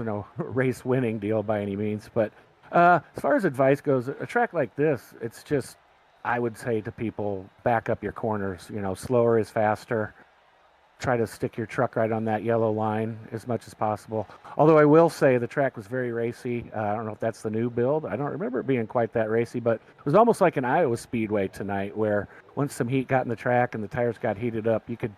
a race winning deal by any means. But as far as advice goes, a track like this, it's just, I would say to people, back up your corners. Slower is faster. Try to stick your truck right on that yellow line as much as possible. Although I will say the track was very racy. I don't know if that's the new build. I don't remember it being quite that racy, but it was almost like an Iowa Speedway tonight, where once some heat got in the track and the tires got heated up, you could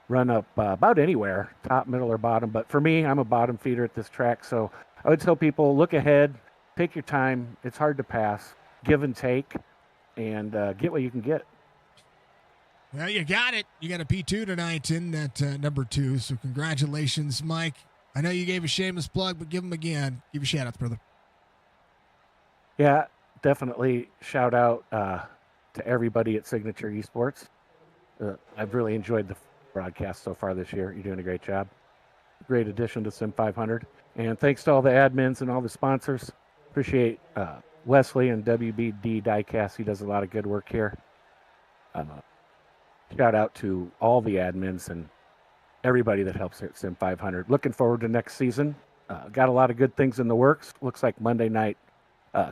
run up about anywhere, top, middle, or bottom. But for me, I'm a bottom feeder at this track, so I would tell people, look ahead, take your time. It's hard to pass, give and take, and get what you can get. Well, you got it. You got a P2 tonight in that number 2. So congratulations, Mike. I know you gave a shameless plug, but give him again. Give a shout out, brother. Yeah, definitely shout out to everybody at Signature eSports. I've really enjoyed the broadcast so far this year. You're doing a great job. Great addition to Sim 500. And thanks to all the admins and all the sponsors. Appreciate Wesley and WBD Diecast. He does a lot of good work here. Shout out to all the admins and everybody that helps at Sim 500. Looking forward to next season. Got a lot of good things in the works. Looks like Monday night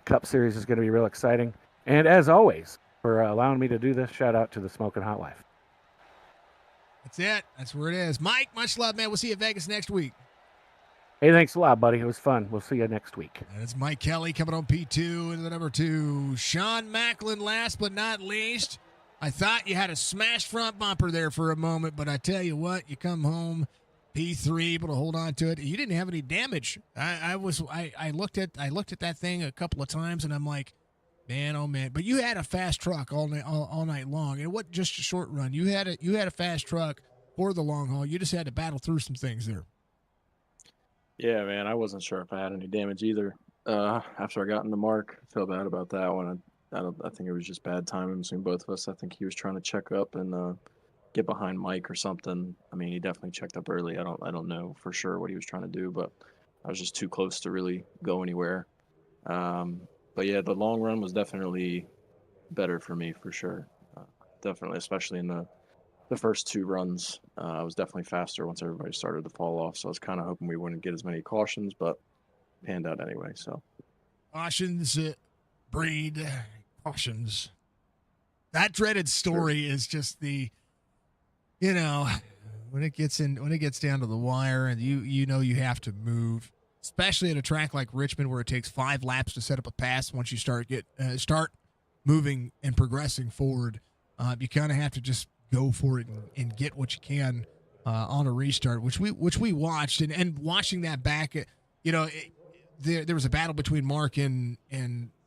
Cup Series is going to be real exciting. And as always, for allowing me to do this, shout out to the Smoking Hot Wife. That's it. That's where it is. Mike, much love, man. We'll see you at Vegas next week. Hey, thanks a lot, buddy. It was fun. We'll see you next week. And it's Mike Kelly coming on P2 in the number 2. Sean Macklin, last but not least. I thought you had a smashed front bumper there for a moment, but I tell you what, you come home P3, able to hold on to it. You didn't have any damage. I looked at that thing a couple of times, and I'm like, man, oh man! But you had a fast truck all night long, and what just a short run. You had a fast truck for the long haul. You just had to battle through some things there. Yeah, man, I wasn't sure if I had any damage either. After I got in the mark, I felt bad about that one. I think it was just bad timing between both of us. I think he was trying to check up and get behind Mike or something. I mean, he definitely checked up early. I don't know for sure what he was trying to do, but I was just too close to really go anywhere. But yeah, the long run was definitely better for me for sure. Definitely, especially in the first 2 runs. I was definitely faster once everybody started to fall off. So I was kind of hoping we wouldn't get as many cautions, but panned out anyway. So Cautions breed cautions. That dreaded story is just the, when it gets down to the wire and you know you have to move, especially at a track like Richmond where it takes 5 laps to set up a pass. Once you start moving and progressing forward, you kind of have to just go for it and get what you can on a restart, which we watched and watching that back, there was a battle between Mark and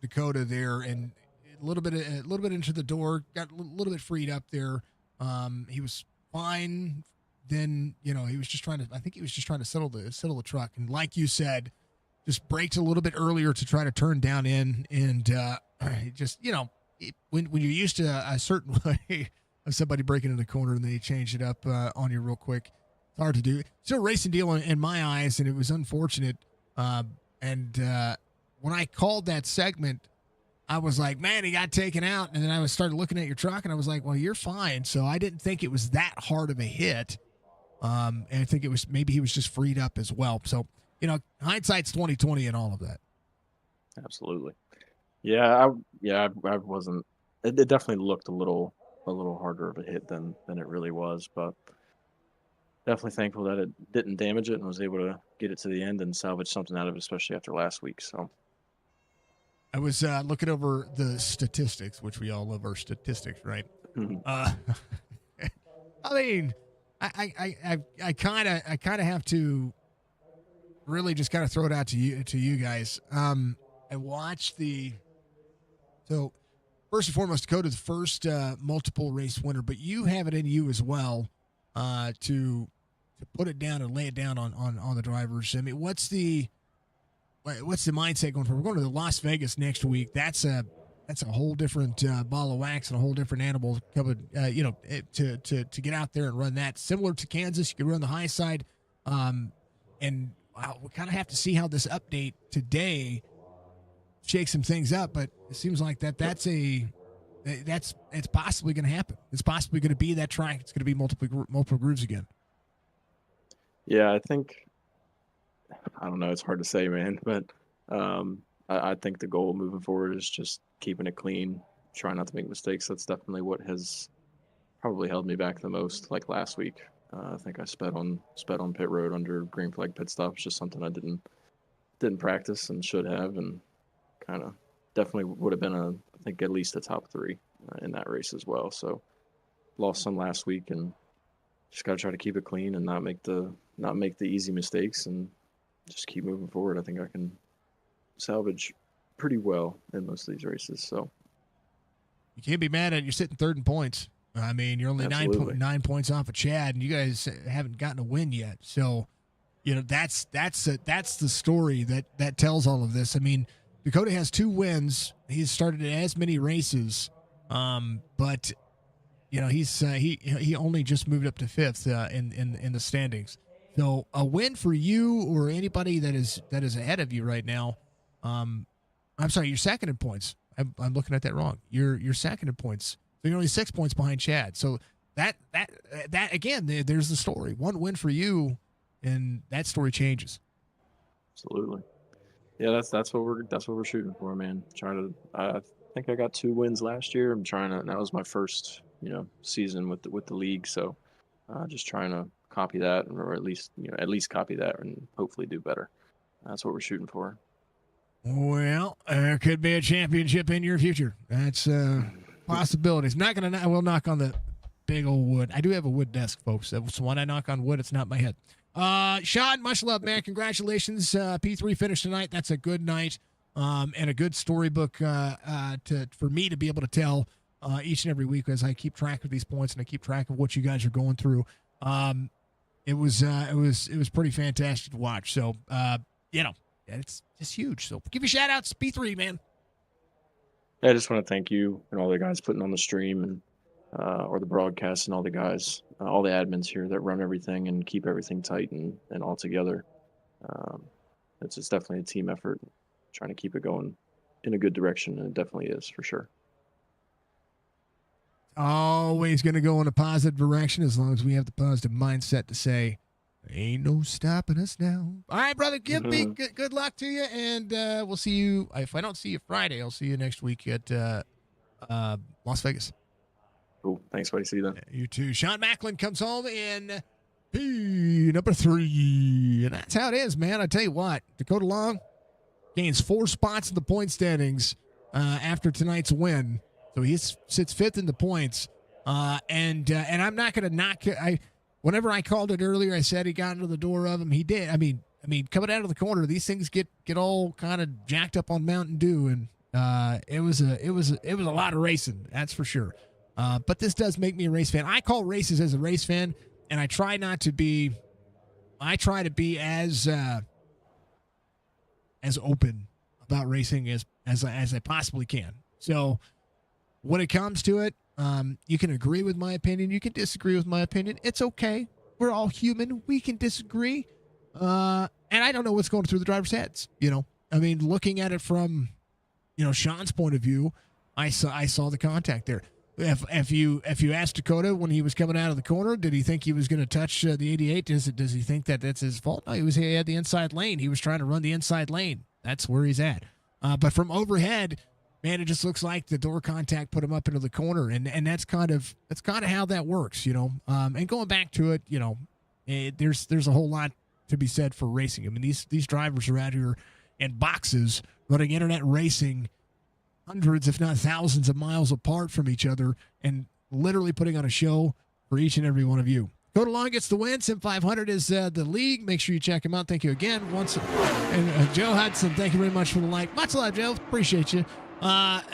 Dakota there, and a little bit into the door, got a little bit freed up there. He was fine. Then he was just trying to settle the truck, and like you said, just braked a little bit earlier to try to turn down in, and just when you're used to a certain way of somebody breaking in the corner and then he changed it up on you real quick, it's hard to do. Still a racing deal in my eyes, and it was unfortunate. And when I called that segment, I was like, man, he got taken out. And then I started looking at your truck, and I was like, well, you're fine. So I didn't think it was that hard of a hit. And I think it was maybe he was just freed up as well. So, hindsight's 20/20 and all of that. absolutely. Yeah, I wasn't. It definitely looked a little harder of a hit than it really was, but definitely thankful that it didn't damage it and was able to get it to the end and salvage something out of it, especially after last week. So I was looking over the statistics, which we all love our statistics, right? I mean, I kind of have to really just kind of throw it out to you guys. I watched so first and foremost, Dakota's the first multiple race winner, but you have it in you as well to put it down and lay it down on the drivers. I mean, what's the mindset going forward? We're going to Las Vegas next week. That's a whole different ball of wax and a whole different animal coming, to get out there and run that. Similar to Kansas, you can run the high side, and we kind of have to see how this update today shakes some things up. But it seems like it's possibly going to happen. It's possibly going to be that track. It's going to be multiple grooves again. yeah, I don't know. It's hard to say, man, but I think the goal moving forward is just keeping it clean, trying not to make mistakes. That's definitely what has probably held me back the most. Like last week, I think I sped on pit road under green flag pit stop. It's just something I didn't practice and should have, and kind of definitely would have been I think at least a top 3 in that race as well. So lost some last week, and just got to try to keep it clean and not make the easy mistakes and just keep moving forward. I think I can salvage pretty well in most of these races. So You can't be mad at it. You're sitting third in points. I mean, you're only Absolutely. 9 points off of Chad, and you guys haven't gotten a win yet. So, that's the story that tells all of this. I mean, Dakota has 2 wins. He's started as many races, but he only just moved up to 5th in the standings. So a win for you or anybody that is ahead of you right now. I'm sorry, you're second in points. I'm looking at that wrong. You're second in points. So you're only 6 points behind Chad. So that again, there's the story. One win for you, and that story changes. absolutely. Yeah, that's what we're shooting for, man. I think I got 2 wins last year. That was my first, season with the league. So just trying to copy that, or at least copy that, and hopefully do better. That's what we're shooting for. Well, there could be a championship in your future. That's possibilities. I will knock on the big old wood. I do have a wood desk, folks. So when I knock on wood, it's not my head. Sean, much love, man. Congratulations. P3 finished tonight. That's a good night, and a good storybook for me to be able to tell each and every week as I keep track of these points and I keep track of what you guys are going through. It was pretty fantastic to watch. So, it's just huge. So give you shout outs, P3, man. I just want to thank you and all the guys putting on the stream and or the broadcast, and all the guys, all the admins here that run everything and keep everything tight and all together. It's just definitely a team effort, trying to keep it going in a good direction, and it definitely is, for sure. Always going to go in a positive direction as long as we have the positive mindset to say, ain't no stopping us now. All right, brother, good luck to you, and we'll see you. If I don't see you Friday, I'll see you next week at Las Vegas. Cool. Thanks, buddy. See you then. You too. Sean Macklin comes home in P number 3, and that's how it is, man. I tell you what, Dakota Long gains 4 spots in the point standings after tonight's win. So he sits 5th in the points, and I'm not going to knock. Whenever I called it earlier, I said he got into the door of him. He did. I mean, coming out of the corner, these things get all kind of jacked up on Mountain Dew, and it was a lot of racing, that's for sure. But this does make me a race fan. I call races as a race fan, and I try to be as open about racing as I possibly can. So when it comes to it, you can agree with my opinion. You can disagree with my opinion. It's okay. We're all human. We can disagree. And I don't know what's going through the driver's heads. Looking at it from, Sean's point of view, I saw the contact there. If you asked Dakota when he was coming out of the corner, did he think he was going to touch the 88? Does he think that that's his fault? No, he had the inside lane. He was trying to run the inside lane. That's where he's at. But from overhead, man, it just looks like the door contact put him up into the corner, and that's kind of how that works, And going back to it, there's a whole lot to be said for racing. I mean, these drivers are out here in boxes running internet racing, hundreds, if not thousands, of miles apart from each other, and literally putting on a show for each and every one of you. Dakota Long gets the win. Sim 500 is the league. Make sure you check him out. Thank you again. And Joe Hudson, thank you very much for the like. Much love, Joe. Appreciate you.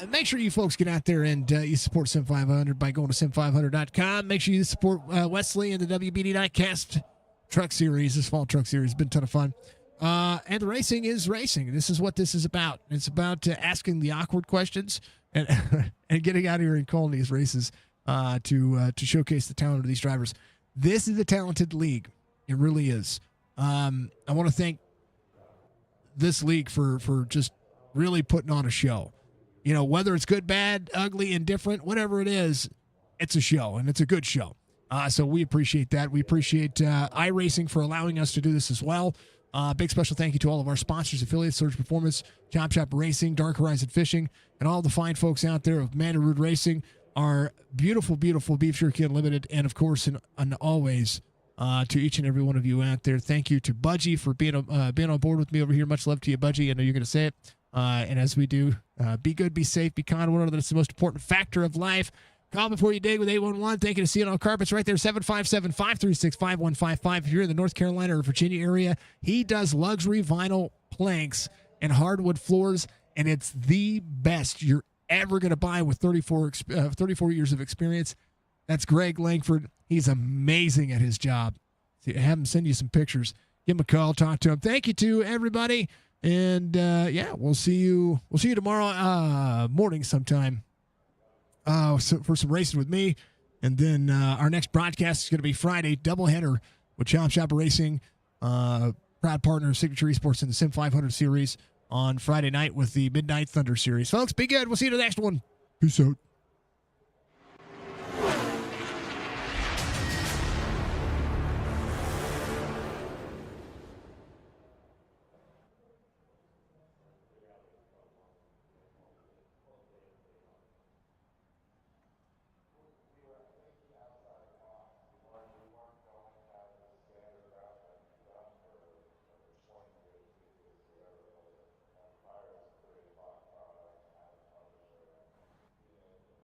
Make sure you folks get out there and you support Sim 500 by going to sim500.com. Make sure you support Wesley and the WBD Diecast Truck Series. This fall truck series has been a ton of fun. And the racing is racing. This is what this is about. It's about asking the awkward questions and and getting out here and calling these races to showcase the talent of these drivers. This is a talented league. It really is. I want to thank this league for just really putting on a show. Whether it's good, bad, ugly, indifferent, whatever it is, it's a show, and it's a good show. So we appreciate that. We appreciate iRacing for allowing us to do this as well. Big special thank you to all of our sponsors, affiliates, Surge Performance, Chop Shop Racing, Dark Horizon Fishing, and all the fine folks out there of Mandarood Racing, our beautiful, beautiful Beef Jerky Unlimited, and of course, and always to each and every one of you out there. Thank you to Budgie for being on board with me over here. Much love to you, Budgie. I know you're going to say it. And as we do, be good, be safe, be kind. One another. That's the most important factor of life. Call before you dig with 811. Thank you to CNL Carpets right there, 757-536-5155. If you're in the North Carolina or Virginia area, he does luxury vinyl planks and hardwood floors, and it's the best you're ever going to buy with 34 years of experience. That's Greg Langford. He's amazing at his job. Have him send you some pictures. Give him a call, talk to him. Thank you to everybody. And we'll see you tomorrow morning sometime. For some racing with me, and then our next broadcast is going to be Friday, doubleheader with Chop Shop Racing, proud partner of Signature Esports in the Sim 500 series on Friday night with the Midnight Thunder series. Folks, be good. We'll see you in the next one. Peace out.